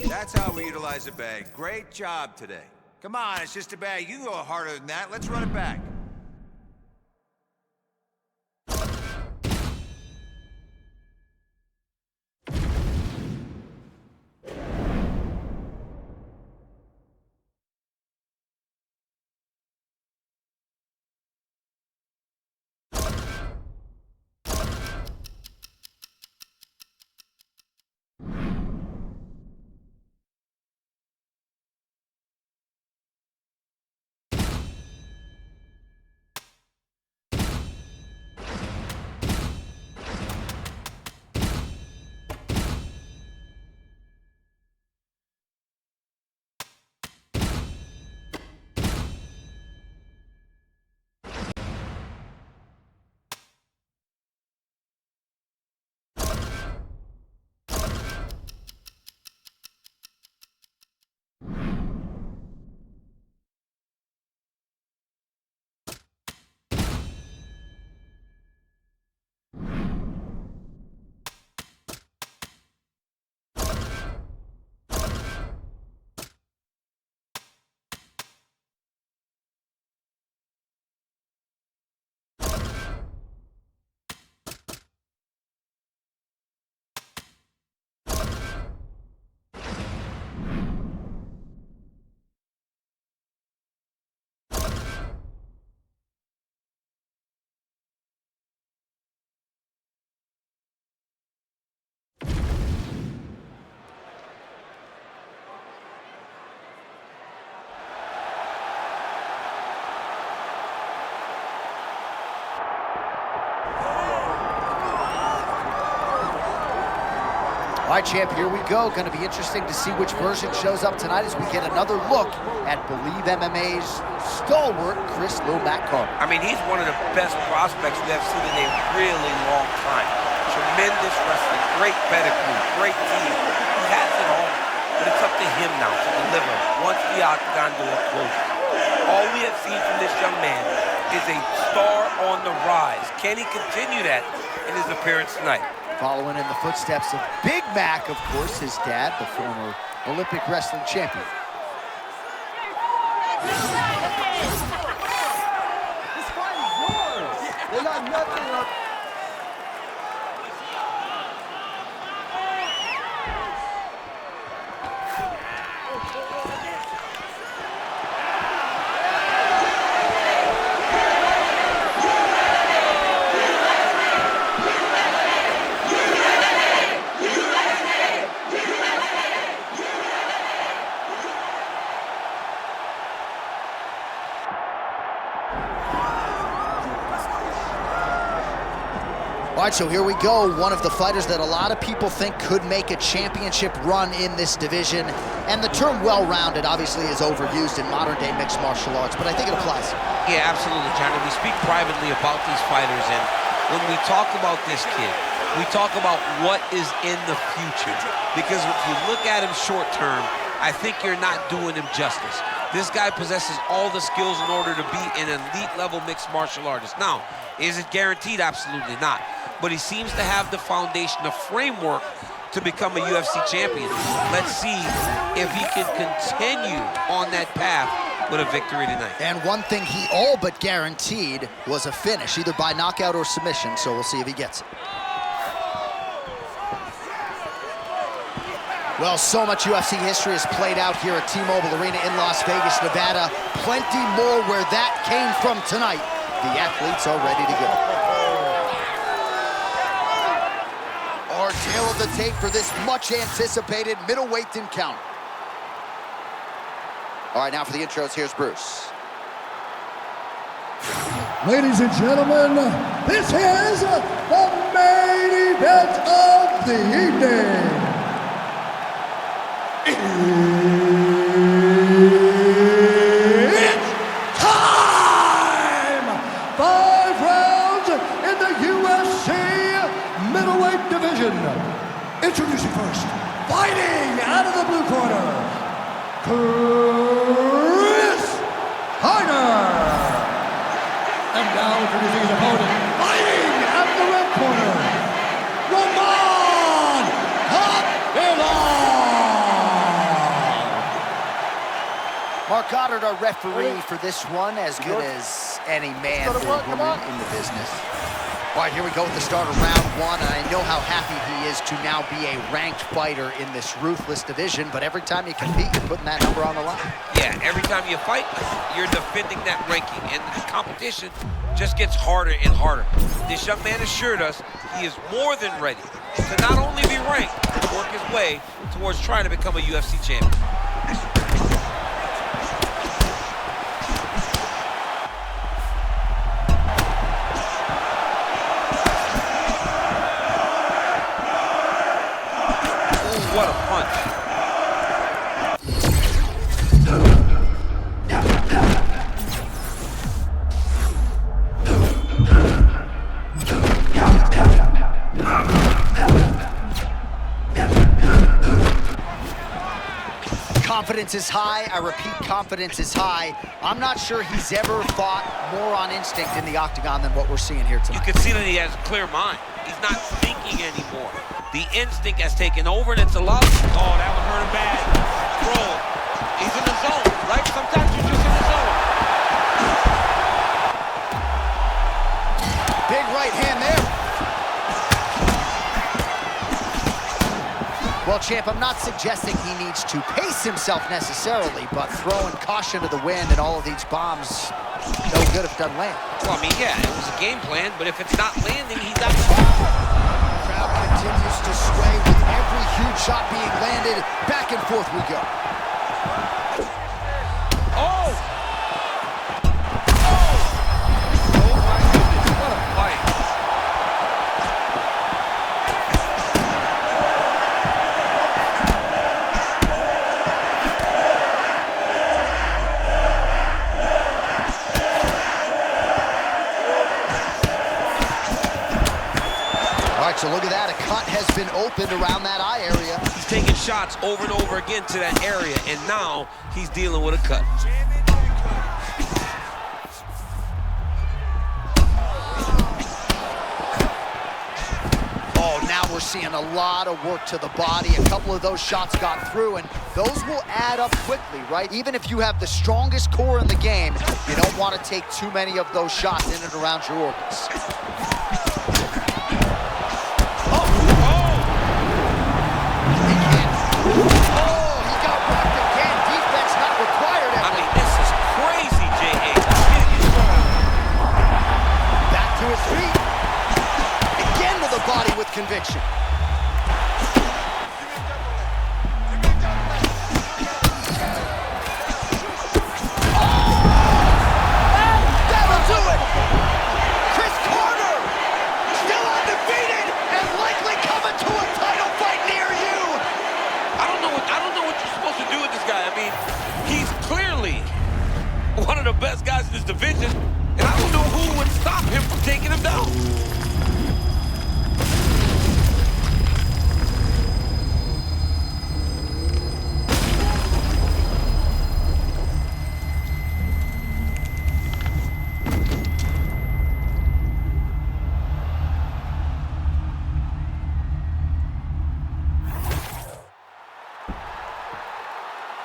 That's how we utilize a bag. Great job today. Come on, it's just a bag. You can go harder than that. Let's run it back. All right, champ, here we go. Going to be interesting to see which version shows up tonight as we get another look at Believe MMA's stalwart, Chris Lil Mac Carter. I mean, he's one of the best prospects we have seen in a really long time. Tremendous wrestling, great pedigree, great team. He has it all, but it's up to him now to deliver once the octagon door closes. All we have seen from this young man is a star on the rise. Can he continue that in his appearance tonight? Following in the footsteps of Big Mac, of course, his dad, the former Olympic wrestling champion. This fight is yours. They got nothing up. All right, so here we go. One of the fighters that a lot of people think could make a championship run in this division. And the term well-rounded obviously is overused in modern-day mixed martial arts, but I think it applies. Yeah, absolutely, Johnny. We speak privately about these fighters, and when we talk about this kid, we talk about what is in the future. Because if you look at him short-term, I think you're not doing him justice. This guy possesses all the skills in order to be an elite-level mixed martial artist. Now, is it guaranteed? Absolutely not. But he seems to have the foundation, the framework to become a UFC champion. Let's see if he can continue on that path with a victory tonight. And one thing he all but guaranteed was a finish, either by knockout or submission, so we'll see if he gets it. Well, so much UFC history has played out here at T-Mobile Arena in Las Vegas, Nevada. Plenty more where that came from tonight. The athletes are ready to go. Our tail of the tape for this much-anticipated middleweight encounter. All right, now for the intros, here's Bruce. Ladies and gentlemen, this is the main event of the evening. It's time! 5 rounds in the UFC middleweight division. Introducing first, fighting out of the blue corner, Reiner. And now introducing his opponent, fighting out of the red corner, Kopylov. Mark Goddard, our referee for this one, as good as any man or woman in the business. All right, here we go with the start of round 1, and I know how happy he is to now be a ranked fighter in this ruthless division, but every time you compete, you're putting that number on the line. Yeah, every time you fight, you're defending that ranking, and the competition just gets harder and harder. This young man assured us he is more than ready to not only be ranked, but work his way towards trying to become a UFC champion. What a punch. Confidence is high. I repeat, confidence is high. I'm not sure he's ever fought more on instinct in the octagon than what we're seeing here tonight. You can see that he has a clear mind. He's not thinking anymore. The instinct has taken over, and it's allowed. Oh, that one hurt him bad. Roll. He's in the zone, right? Sometimes you're just in the zone. Big right hand there. Well, champ, I'm not suggesting he needs to pace himself necessarily, but throwing caution to the wind and all of these bombs, no good if it doesn't land. Well, I mean, yeah, it was a game plan, but if it's not landing, he's out the ball. Crowd continues to sway with every huge shot being landed. Back and forth we go. Oh! Oh! Oh my goodness, what a fight. right, so look at that. A cut has been opened around that eye area. He's taking shots over and over again to that area, and now he's dealing with a cut. Oh, now we're seeing a lot of work to the body. A couple of those shots got through, and those will add up quickly, right? Even if you have the strongest core in the game, you don't want to take too many of those shots in and around your organs. Body with conviction. That'll do it! Chris Carter, still undefeated and likely coming to a title fight near you. I don't know what you're supposed to do with this guy. I mean, he's clearly one of the best guys in this division, and I don't know who would stop him from taking him down.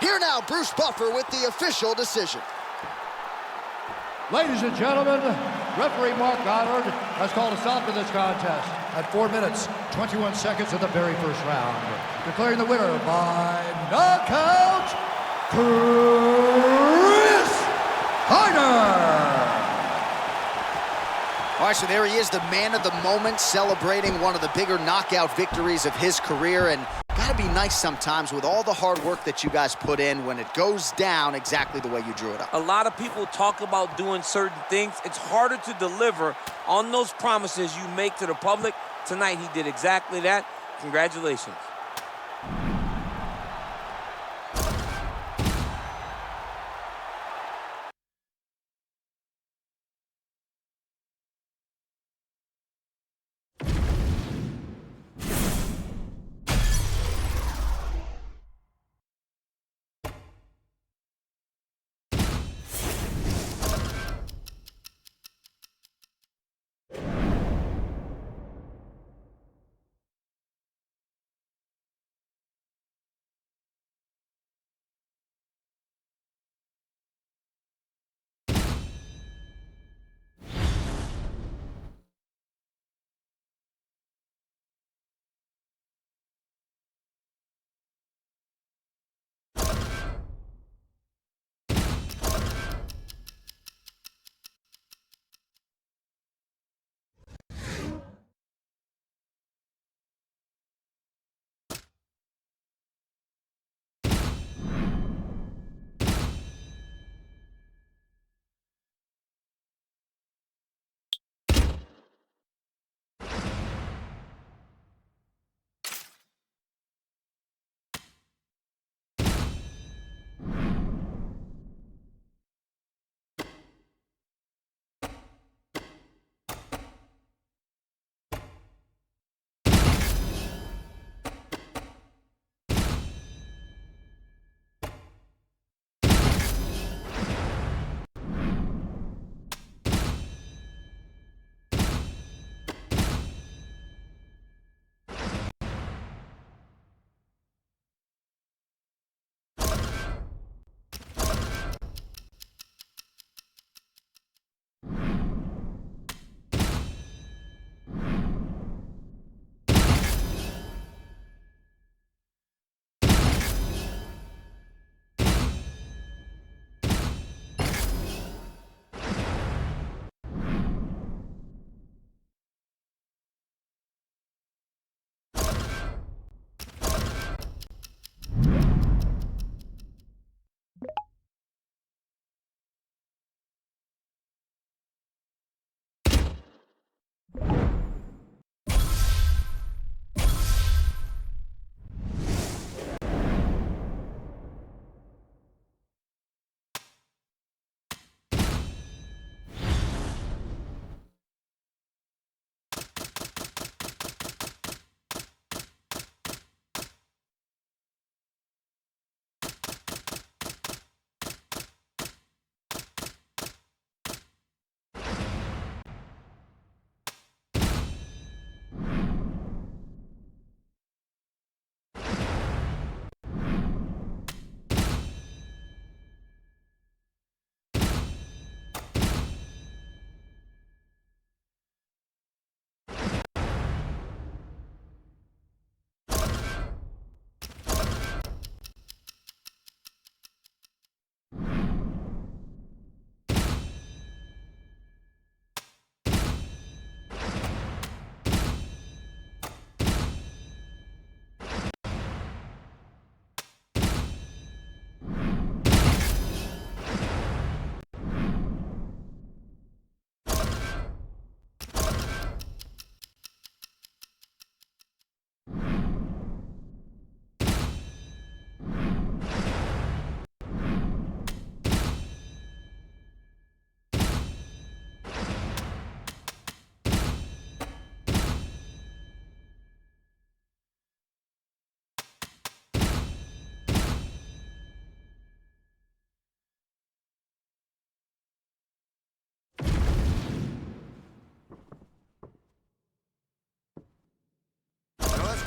Here now, Bruce Buffer with the official decision. Ladies and gentlemen, referee Mark Goddard has called a stop to this contest at 4 minutes, 21 seconds of the very first round. Declaring the winner by knockout, Reiner. All right, so there he is, the man of the moment, celebrating one of the bigger knockout victories of his career. And gotta be nice sometimes with all the hard work that you guys put in when it goes down exactly the way you drew it up. A lot of people talk about doing certain things. It's harder to deliver on those promises you make to the public. Tonight, he did exactly that. Congratulations.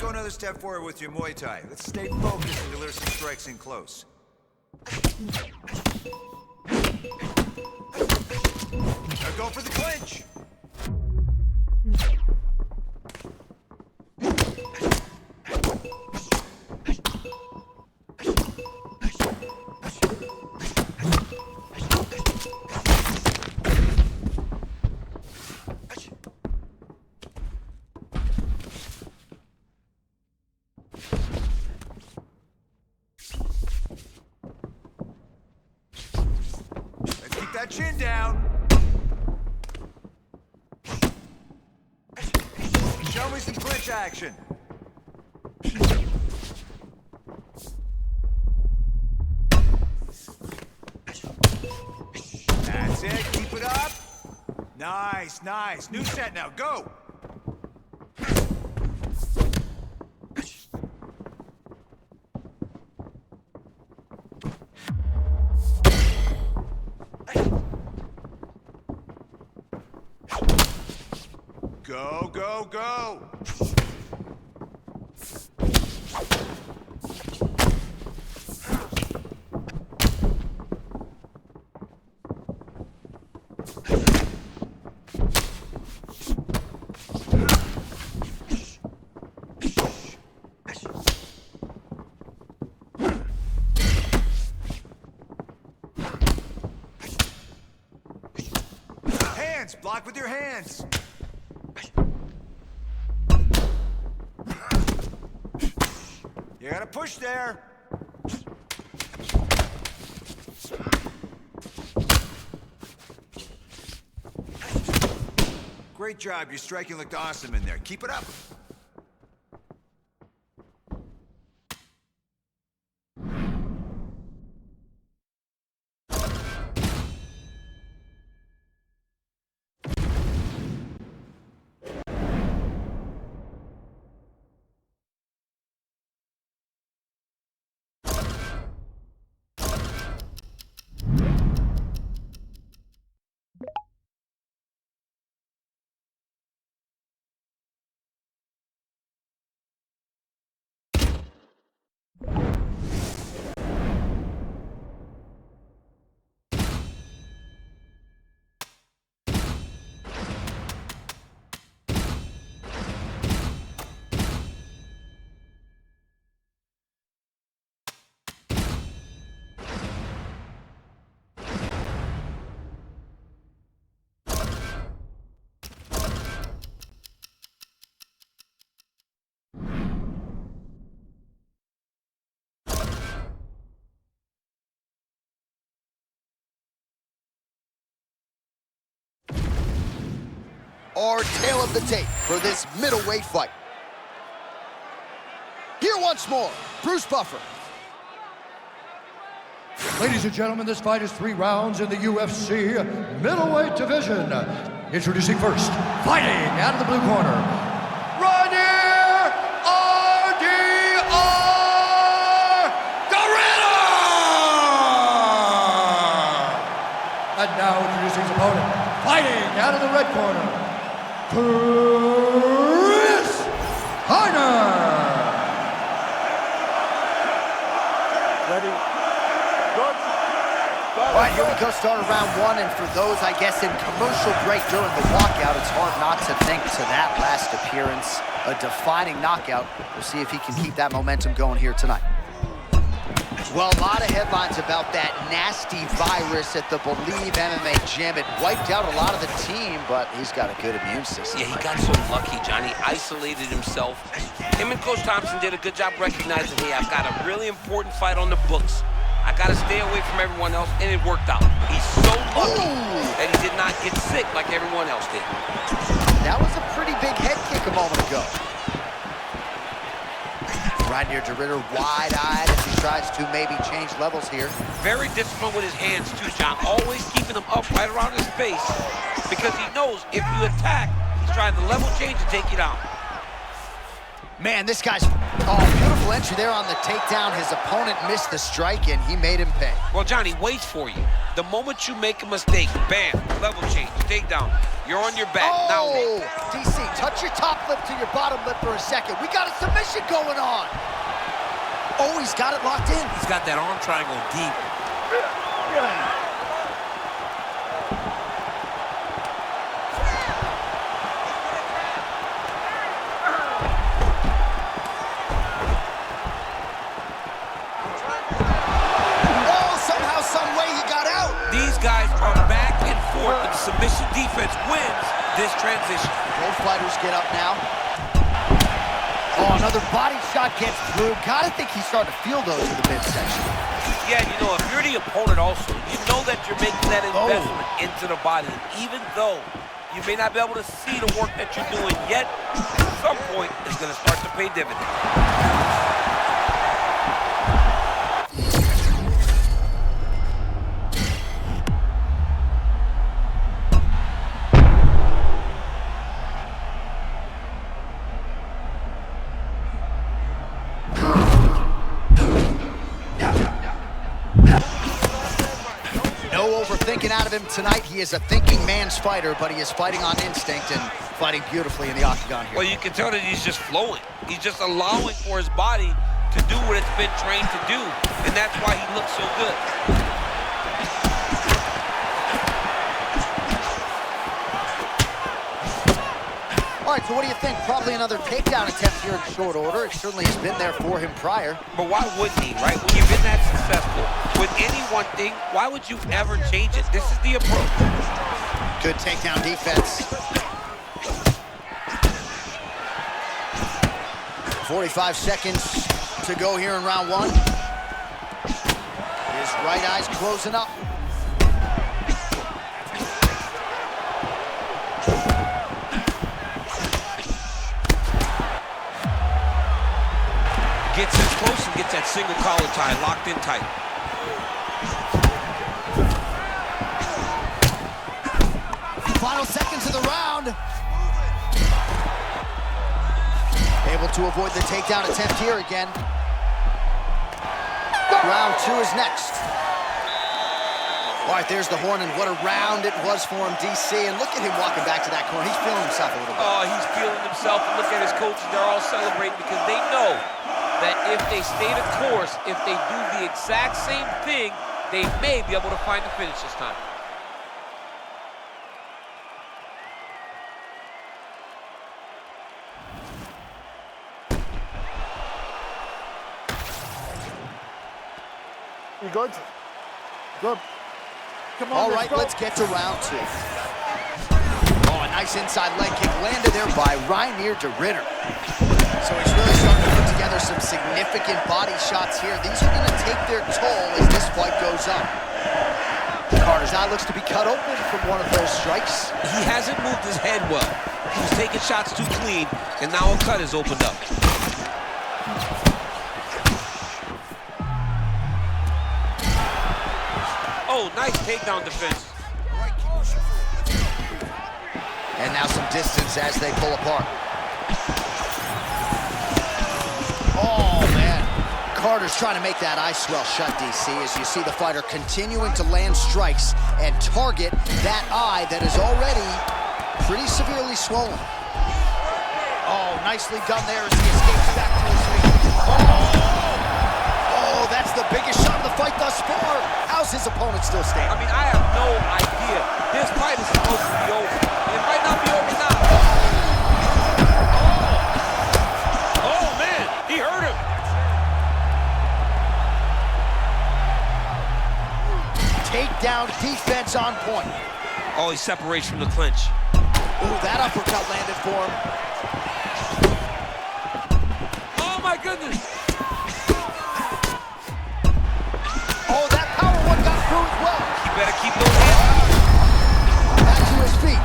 go another step forward with your Muay Thai. Let's stay focused and deliver some strikes in close. Now go for the clinch. That chin down. Show me some clinch action. That's it. Keep it up. Nice, nice. New set now. Go. Go, go, go! Hands! Block with your hands! You gotta push there. Great job. Your striking looked awesome in there. Keep it up. Our tale of the tape for this middleweight fight. Here once more, Bruce Buffer. Ladies and gentlemen, this fight is 3 rounds in the UFC middleweight division. Introducing first, fighting out of the blue corner, Reiner And now introducing his opponent, fighting out of the red corner, Reiner. Ready? All right, here we go, start of round 1, and for those, I guess, in commercial break during the walkout, it's hard not to think to that last appearance, a defining knockout. We'll see if he can keep that momentum going here tonight. Well, a lot of headlines about that nasty virus at the Believe MMA gym. It wiped out a lot of the team, but he's got a good immune system. Yeah, he got so lucky, Johnny. Isolated himself. Him and Coach Thompson did a good job recognizing, hey, I've got a really important fight on the books. I got to stay away from everyone else, and it worked out. He's so lucky that he did not get sick like everyone else did. That was a pretty big head kick a moment ago. Right near DeRitter, wide-eyed as he tries to maybe change levels here. Very disciplined with his hands, too, John. Always keeping them up right around his face because he knows if you attack, he's trying to level change and take you down. Man, this guy's... Oh, beautiful entry there on the takedown. His opponent missed the strike, and he made him pay. Well, Johnny, waits for you. The moment you make a mistake, bam, level change, takedown. You're on your back. Now Oh, DC, touch your top lip to your bottom lip for a second. We got a submission going on. Oh, he's got it locked in. He's got that arm triangle deep. Guys are back and forth, and submission defense wins this transition. Both fighters get up now. Oh, another body shot gets through. Gotta think he's starting to feel those in the midsection. Yeah, you know, if you're the opponent also, you know that you're making that investment into the body. And even though you may not be able to see the work that you're doing yet, at some point, it's going to start to pay dividends. Overthinking out of him tonight. He is a thinking man's fighter, but he is fighting on instinct and fighting beautifully in the octagon here. Well, you can tell that he's just flowing. He's just allowing for his body to do what it's been trained to do, and that's why he looks so good. All right, so what do you think? Probably another takedown attempt here in short order. It certainly has been there for him prior. But why wouldn't he, right? When you've been that successful with any one thing, why would you ever change it? This is the approach. Good takedown defense. 45 seconds to go here in round one. His right eye's closing up. Gets in close and gets that single collar tie locked in tight. Final seconds of the round. Able to avoid the takedown attempt here again. Round two is next. All right, there's the horn, and what a round it was for him, DC. And look at him walking back to that corner. He's feeling himself a little bit. Oh, he's feeling himself. And look at his coaches. They're all celebrating because they know that if they stay the course, if they do the exact same thing, they may be able to find the finish this time. You good? Good. Come on, All right, let's get to round two. Oh, a nice inside leg kick landed there by Reiner to Ritter. So he's really starting to put together some significant body shots here. These are going to take their toll as this fight goes on. Carter's eye looks to be cut open from one of those strikes. He hasn't moved his head well. He was taking shots too clean, and now a cut has opened up. Oh, nice takedown defense. And now some distance as they pull apart. Oh, man. Carter's trying to make that eye swell shut, DC, as you see the fighter continuing to land strikes and target that eye that is already pretty severely swollen. Oh, nicely done there as he escapes back to his feet. Oh, that's the biggest shot of the fight thus far. How's his opponent still standing? I mean, I have no idea. This fight is supposed to be over. It might not be over now. Oh, man, he hurt him. Takedown defense on point. Oh, he separates from the clinch. Ooh, that uppercut landed for him. Oh, my goodness. Oh, that power one got through as well. You better keep those hands. Back to his feet.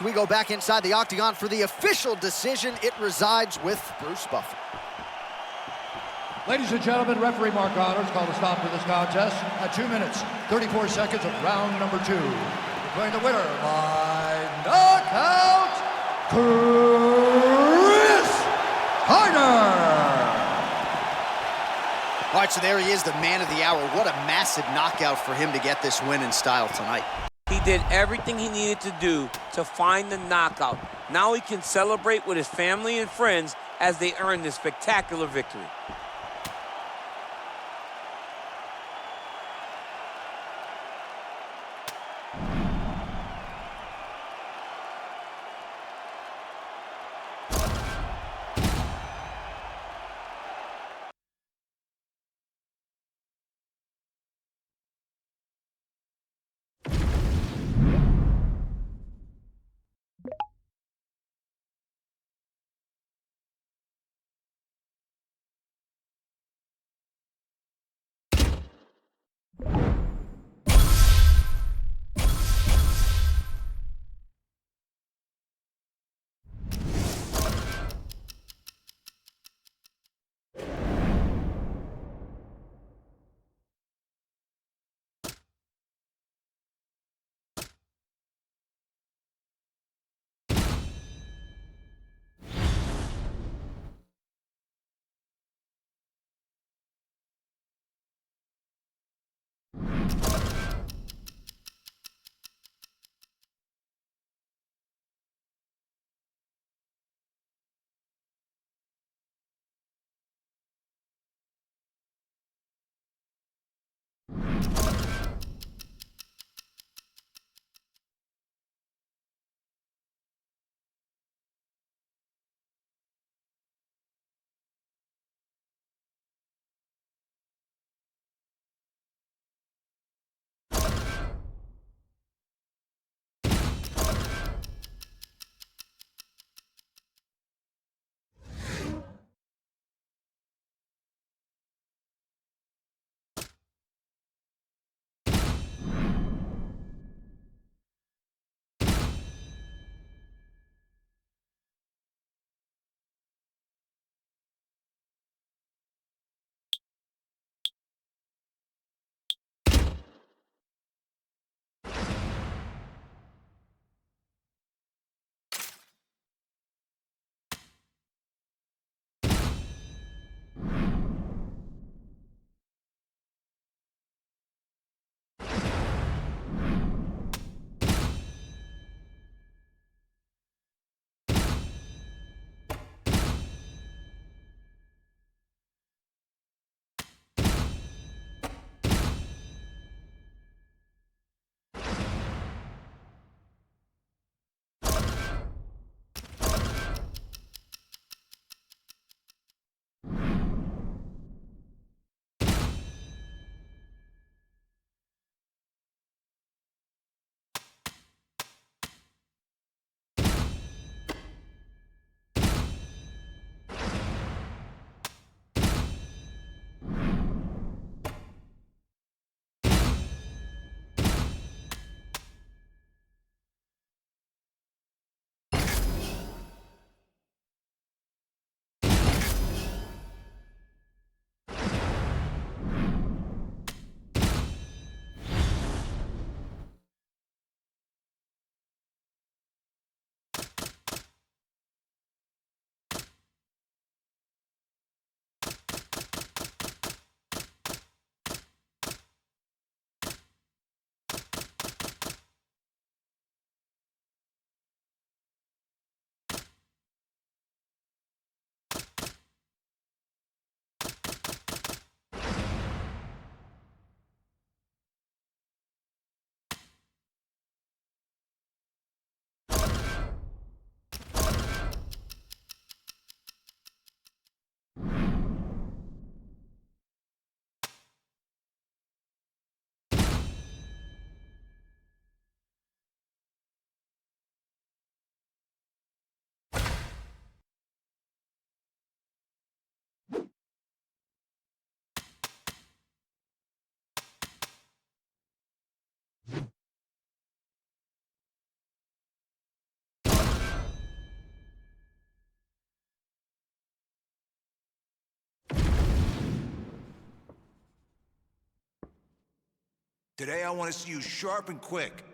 We go back inside the octagon for the official decision. It resides with Bruce Buffer. Ladies and gentlemen, referee Mark Honors called a stop to this contest at 2 minutes, 34 seconds of round number 2. Declaring the winner by knockout, Reiner. All right, so there he is, the man of the hour. What a massive knockout for him to get this win in style tonight. He did everything he needed to do to find the knockout. Now he can celebrate with his family and friends as they earn this spectacular victory. Today I want to see you sharp and quick.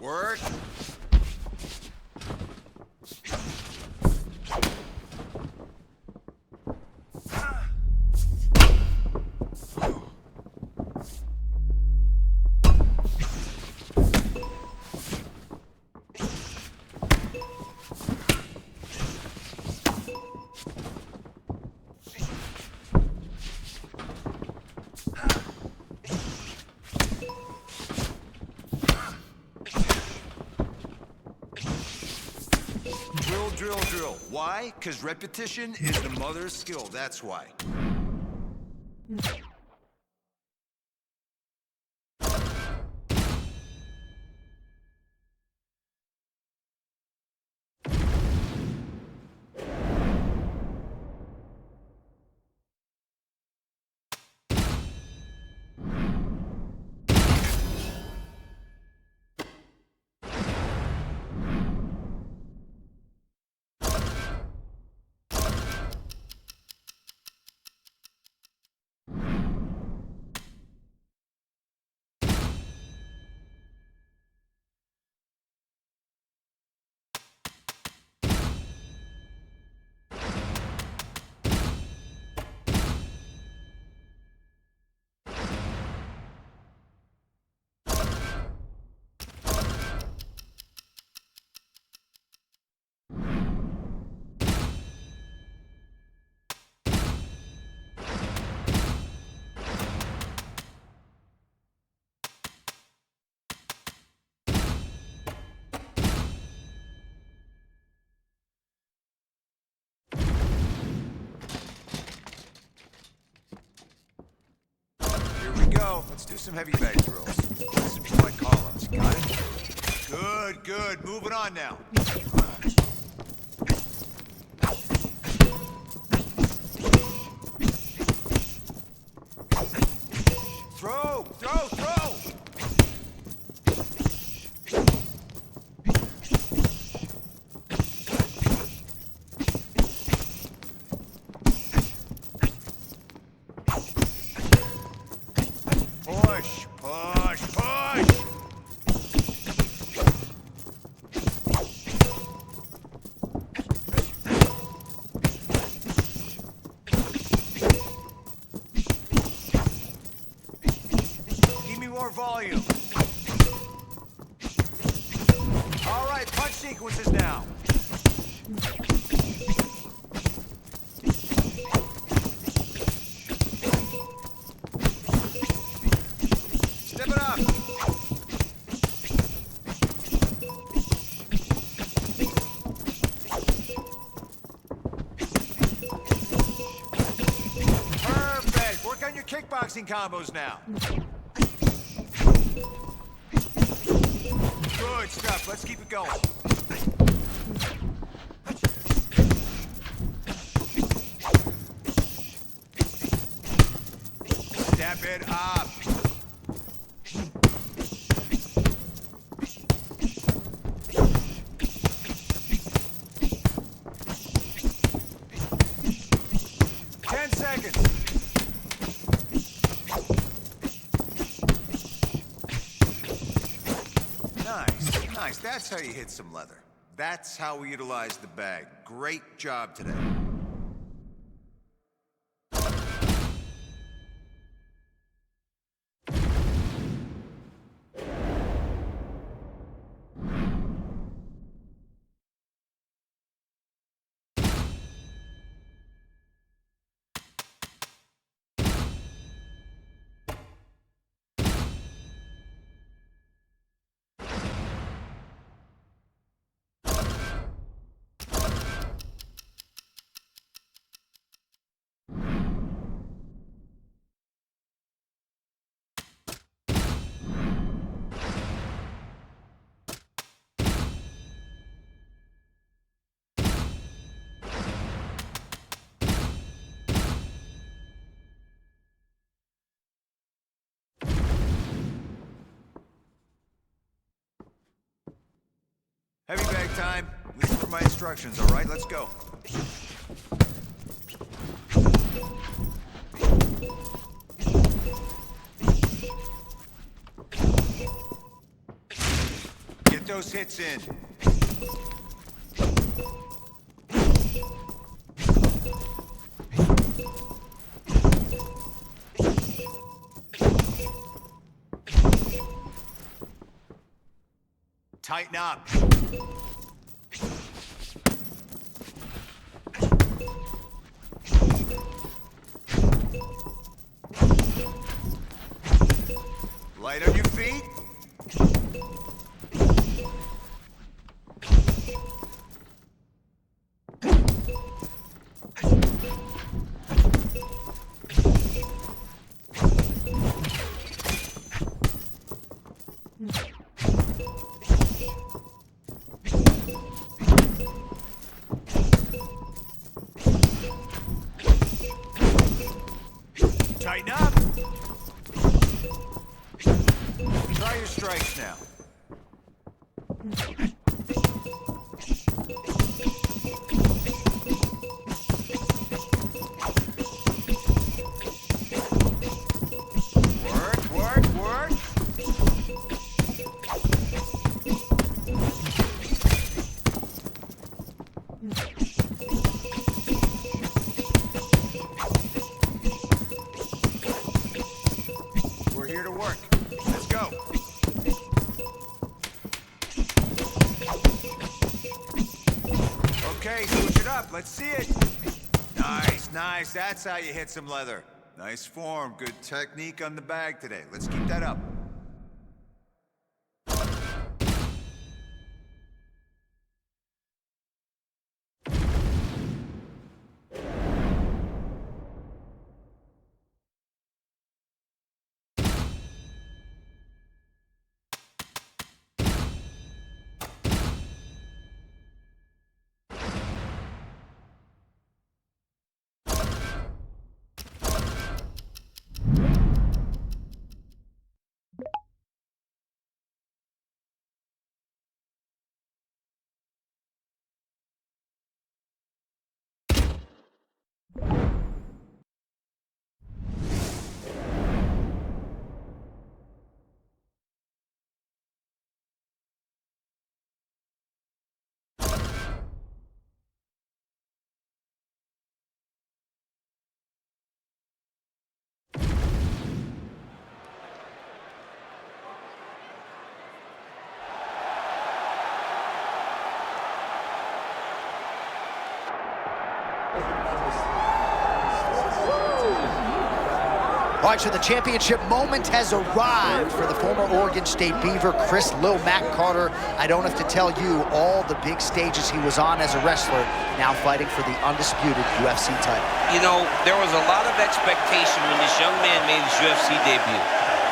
Work. Drill. Why? Because repetition is the mother of skill, that's why. Go. Let's do some heavy bag drills. Some slight call-ups. Got it? Good. Moving on now. Throw! Push! Give me more volume. All right, punch sequences now. Step it up. Perfect. Work on your kickboxing combos now. Good stuff. Let's keep it going. Step it up. Nice. That's how you hit some leather. That's how we utilize the bag. Great job today. Heavy bag time. Listen for my instructions, all right? Let's go. Get those hits in. Tighten up. Light on your feet. Tighten up. Try your strikes now. Work, work, work. We're here to work. Let's go. Okay, switch it up. Let's see it. Nice, nice. That's how you hit some leather. Nice form. Good technique on the bag today. Let's keep that up. All right, so the championship moment has arrived for the former Oregon State Beaver, Chris Lil Mac Carter. I don't have to tell you all the big stages he was on as a wrestler, now fighting for the undisputed UFC title. You know, there was a lot of expectation when this young man made his UFC debut.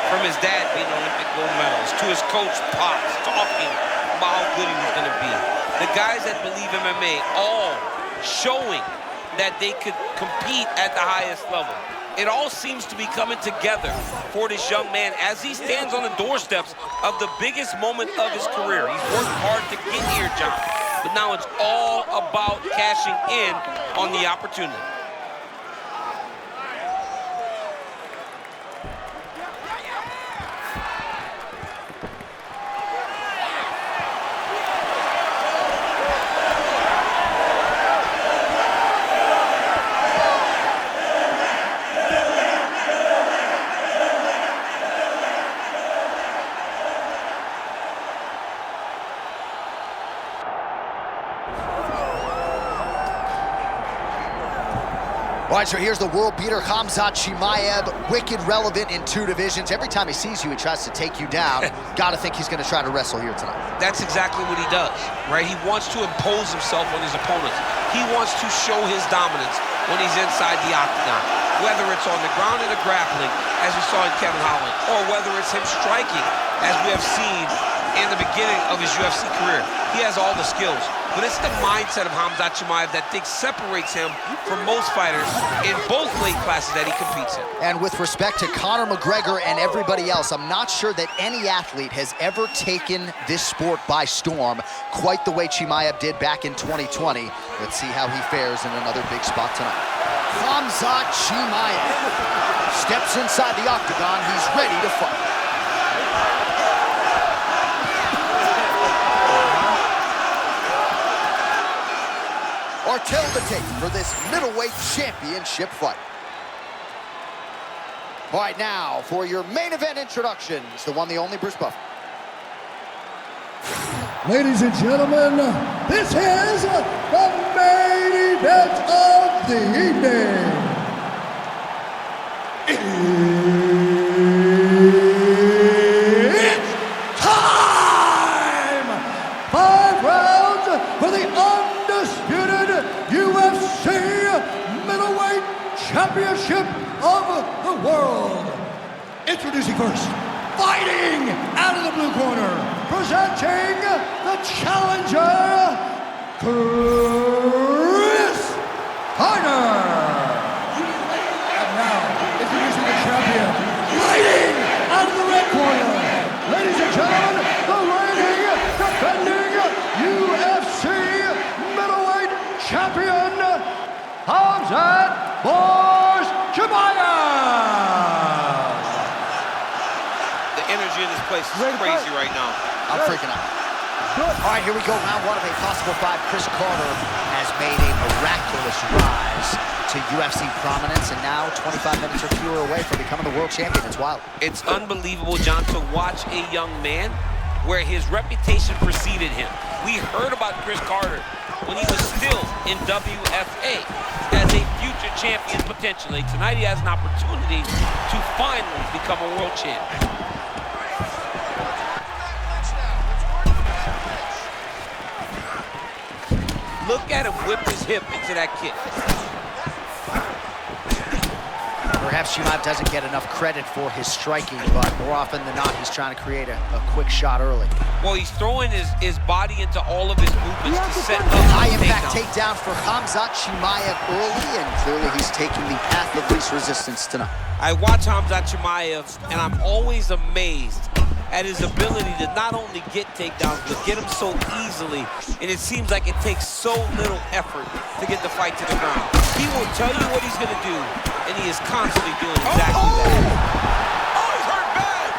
From his dad being Olympic gold medalist, to his coach Pops talking about how good he was going to be. The guys that believe MMA all showing that they could compete at the highest level. It all seems to be coming together for this young man as he stands on the doorsteps of the biggest moment of his career. He's worked hard to get here, John, but now it's all about cashing in on the opportunity. All right, so here's the world beater, Khamzat Chimaev, wicked relevant in 2 divisions. Every time he sees you, he tries to take you down. Gotta think he's gonna try to wrestle here tonight. That's exactly what he does, right? He wants to impose himself on his opponents. He wants to show his dominance when he's inside the octagon, whether it's on the ground in the grappling, as we saw in Kevin Holland, or whether it's him striking, as we have seen in the beginning of his UFC career. He has all the skills, but it's the mindset of Khamzat Chimaev that separates him from most fighters in both weight classes that he competes in. And with respect to Conor McGregor and everybody else, I'm not sure that any athlete has ever taken this sport by storm quite the way Chimaev did back in 2020. Let's see how he fares in another big spot tonight. Khamzat Chimaev steps inside the octagon. He's ready to fight. Or tell the tape for this middleweight championship fight. All right, now for your main event introductions, the one, the only, Bruce Buffer. Ladies and gentlemen, this is the main event of the evening. It's time! 5 rounds for the undisputed UFC Middleweight Championship of the world. Introducing first, fighting out of the blue corner, presenting the challenger, Reiner. And now, introducing the champion, fighting out of the red corner. Ladies and gentlemen, the reigning, defending UFC Middleweight Champion, Khamzat Chimaev. The energy in this place is crazy right now. I'm freaking out. All right, here we go. Round 1 of a possible 5. Chris Carter has made a miraculous rise to UFC prominence, and now 25 minutes or fewer away from becoming the world champion. It's wild. It's unbelievable, John, to watch a young man where his reputation preceded him. We heard about Chris Carter when he was still in WFA as a future champion potentially. Tonight he has an opportunity to finally become a world champion. Look at him whip his hip into that kick. Perhaps Chimaev doesn't get enough credit for his striking, but more often than not, he's trying to create a quick shot early. Well, he's throwing his body into all of his movements to set up High impact takedown for Khamzat Chimaev early, and clearly he's taking the path of least resistance tonight. I watch Khamzat Chimaev, and I'm always amazed at his ability to not only get takedowns, but get them so easily. And it seems like it takes so little effort to get the fight to the ground. He will tell you what he's gonna do, and he is constantly doing exactly that. Oh, he's hurt bad!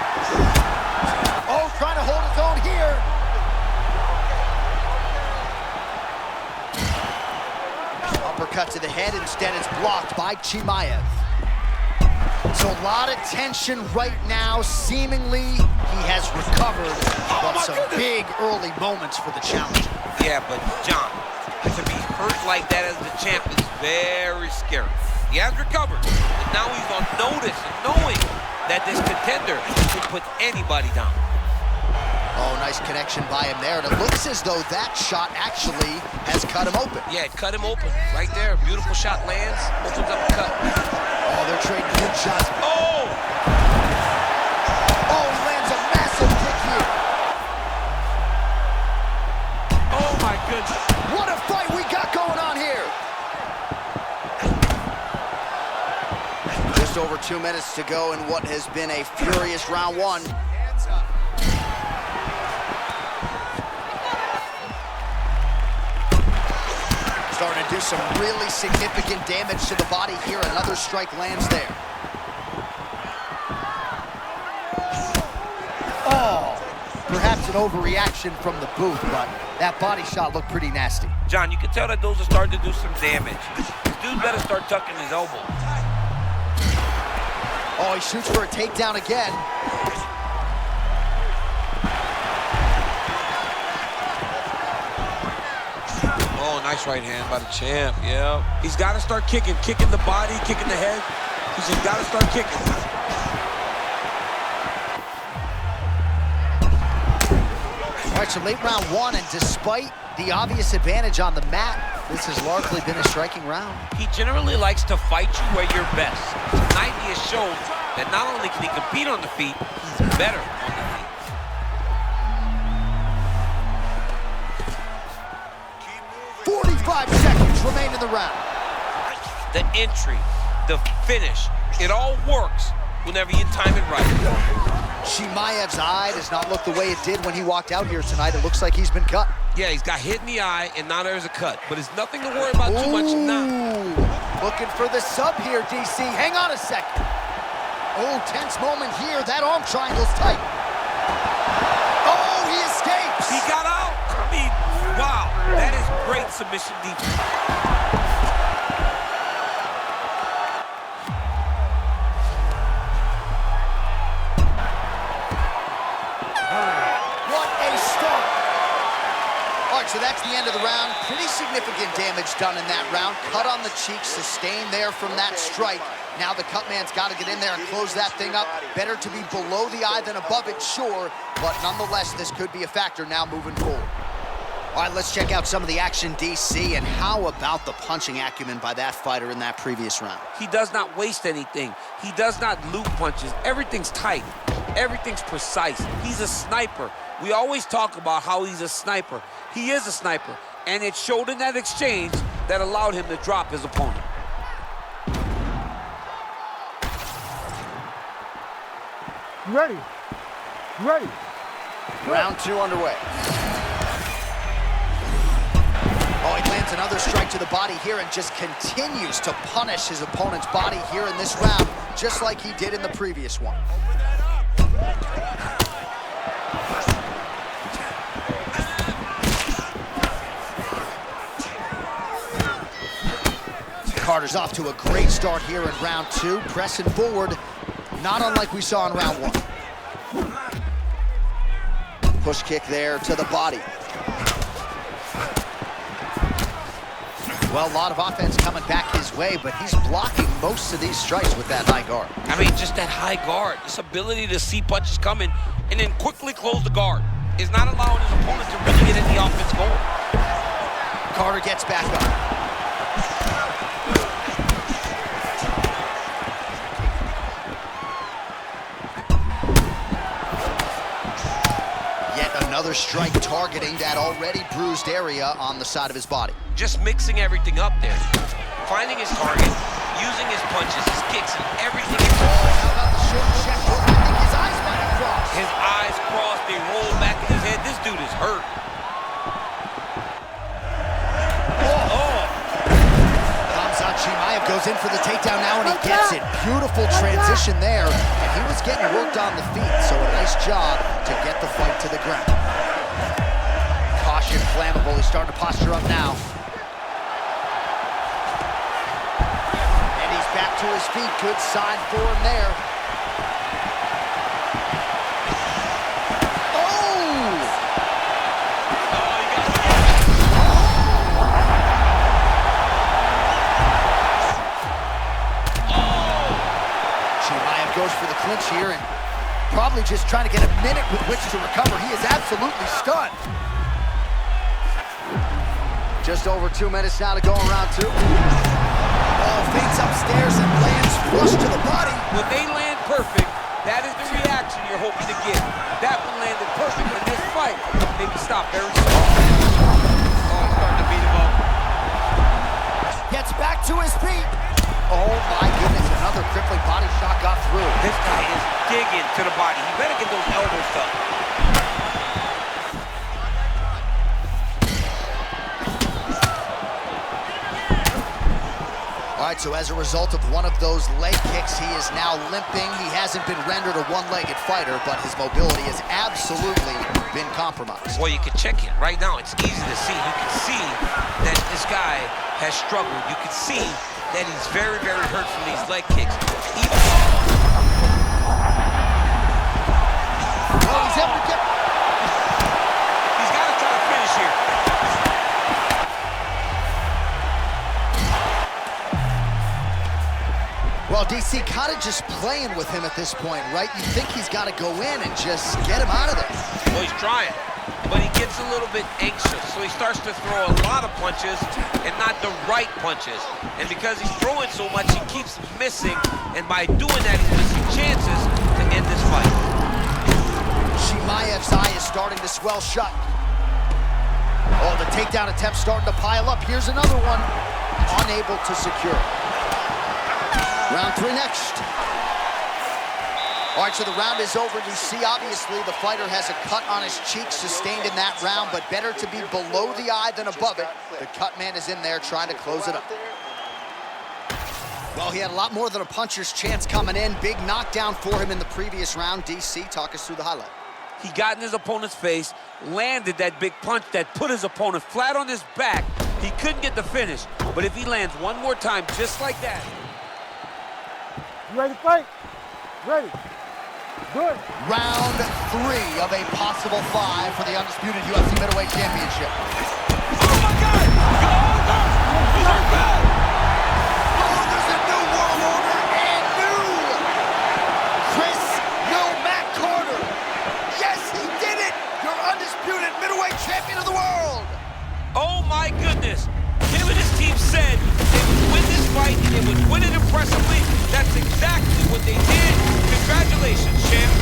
Oh, trying to hold his own here. Uppercut to the head, instead it's blocked by Chimaev. So a lot of tension right now. Seemingly, he has recovered, but some big early moments for the challenger. Yeah, but John, to be hurt like that as the champ is very scary. He has recovered, but now he's on notice and knowing that this contender can put anybody down. Oh, nice connection by him there. And it looks as though that shot actually has cut him open. Yeah, it cut him open right there. Beautiful shot lands, opens up the cut. Oh, they're trading good shots. Oh! Oh, he lands a massive kick here. Oh my goodness. What a fight we got going on here. Just over 2 minutes to go in what has been a furious round 1. Starting to do some really significant damage to the body here. Another strike lands there. Oh, perhaps an overreaction from the booth, but that body shot looked pretty nasty. John, you can tell that those are starting to do some damage. This dude better start tucking his elbow. Oh, he shoots for a takedown again. Oh, nice right hand by the champ, yeah. He's got to start kicking the body, kicking the head. He's just got to start kicking. All right, so late round 1, and despite the obvious advantage on the mat, this has largely been a striking round. He generally likes to fight you where you're best. Tonight he has shown that not only can he compete on the feet, he's better on the feet. 5 seconds remain in the round. The entry, the finish, it all works whenever you time it right. Chimaev's eye does not look the way it did when he walked out here tonight. It looks like he's been cut. Yeah, he's got hit in the eye, and now there's a cut. But it's nothing to worry about too much now. Looking for the sub here, DC. Hang on a second. Oh, tense moment here. That arm triangle's tight. Oh, he escapes. He got out. I mean, wow, that is great submission defense. So that's the end of the round. Pretty significant damage done in that round. Cut on the cheek, sustained there from that strike. Now the cut man's got to get in there and close that thing up. Better to be below the eye than above it, sure. But nonetheless, this could be a factor now moving forward. All right, let's check out some of the action, DC. And how about the punching acumen by that fighter in that previous round? He does not waste anything. He does not loop punches. Everything's tight. Everything's precise. He's a sniper. We always talk about how he's a sniper. He is a sniper, and it showed in that exchange that allowed him to drop his opponent. Ready. Ready. Round 2 underway. Oh, he lands another strike to the body here and just continues to punish his opponent's body here in this round, just like he did in the previous one. Carter's off to a great start here in round 2, pressing forward, not unlike we saw in round 1. Push kick there to the body. Well, a lot of offense coming back his way, but he's blocking most of these strikes with that high guard. I mean, just that high guard, this ability to see punches coming and then quickly close the guard is not allowing his opponent to really get in the offense going. Carter gets back up. Another strike targeting that already bruised area on the side of his body. Just mixing everything up there. Finding his target, using his punches, his kicks, and everything. How about the short check hook? I think his eyes might have crossed. His eyes crossed, they rolled back in his head. This dude is hurt. Khamzat Chimaev goes in for the takedown now, and he gets it. Beautiful transition there, and he was getting worked on the feet, so a nice job to get the fight to the ground. Caution flammable, he's starting to posture up now. And he's back to his feet, good sign for him there. Goes for the clinch here and probably just trying to get a minute with which to recover. He is absolutely stunned. Just over 2 minutes now to go in round 2. Oh, feints upstairs and lands flush to the body. When they land perfect, that is the reaction you're hoping to get. That one landed perfect in this fight. Maybe stop very soon. Oh, he's starting to beat him up. Gets back to his feet. Oh my goodness, another crippling body shot got through. This guy is digging to the body. He better get those elbows up. All right, so as a result of one of those leg kicks, he is now limping. He hasn't been rendered a one-legged fighter, but his mobility has absolutely been compromised. Well, you can check it right now. It's easy to see. You can see that this guy has struggled. You can see that he's very, very hurt from these leg kicks. He's able to get... He's got to try to finish here. Well, DC kind of just playing with him at this point, right? You think he's got to go in and just get him out of there. Well, he's trying, but he gets a little bit anxious, so he starts to throw a lot of punches and not the right punches. And because he's throwing so much, he keeps missing, and by doing that, he's missing chances to end this fight. Chimaev's eye is starting to swell shut. Oh, the takedown attempt starting to pile up. Here's another one. Unable to secure it. Round 3 next. All right, so the round is over. You see, obviously, the fighter has a cut on his cheek sustained in that round, but better to be below the eye than above it. The cut man is in there trying to close it up. Well, he had a lot more than a puncher's chance coming in. Big knockdown for him in the previous round. DC, talk us through the highlight. He got in his opponent's face, landed that big punch that put his opponent flat on his back. He couldn't get the finish, but if he lands one more time just like that. You ready to fight? Ready. Good. Round 3 of a possible 5 for the undisputed UFC Middleweight Championship. Oh my God! These are bad! Oh, there's a new world order and new Chris Mac Carter. Yes, he did it! Your undisputed middleweight champion of the world! Oh my goodness! Him and his team said they would win this fight and they would win it impressively. That's exactly what they did. Congratulations, champ.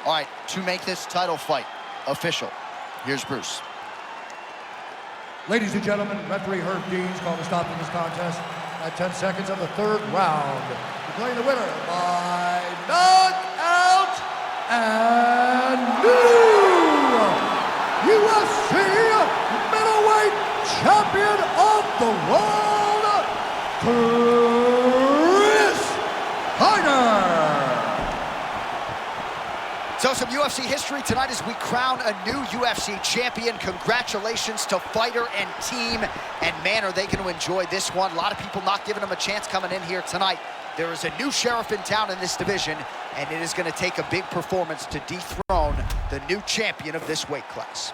All right, to make this title fight official, here's Bruce. Ladies and gentlemen, referee Herb Dean's called a stop to this contest at 10 seconds of the 3rd round. Declaring the winner by knockout and new UFC Middleweight Champion of the World, Reiner. So some UFC history tonight as we crown a new UFC champion. Congratulations to fighter and team. And man, are they going to enjoy this one. A lot of people not giving them a chance coming in here tonight. There is a new sheriff in town in this division, and it is going to take a big performance to dethrone the new champion of this weight class.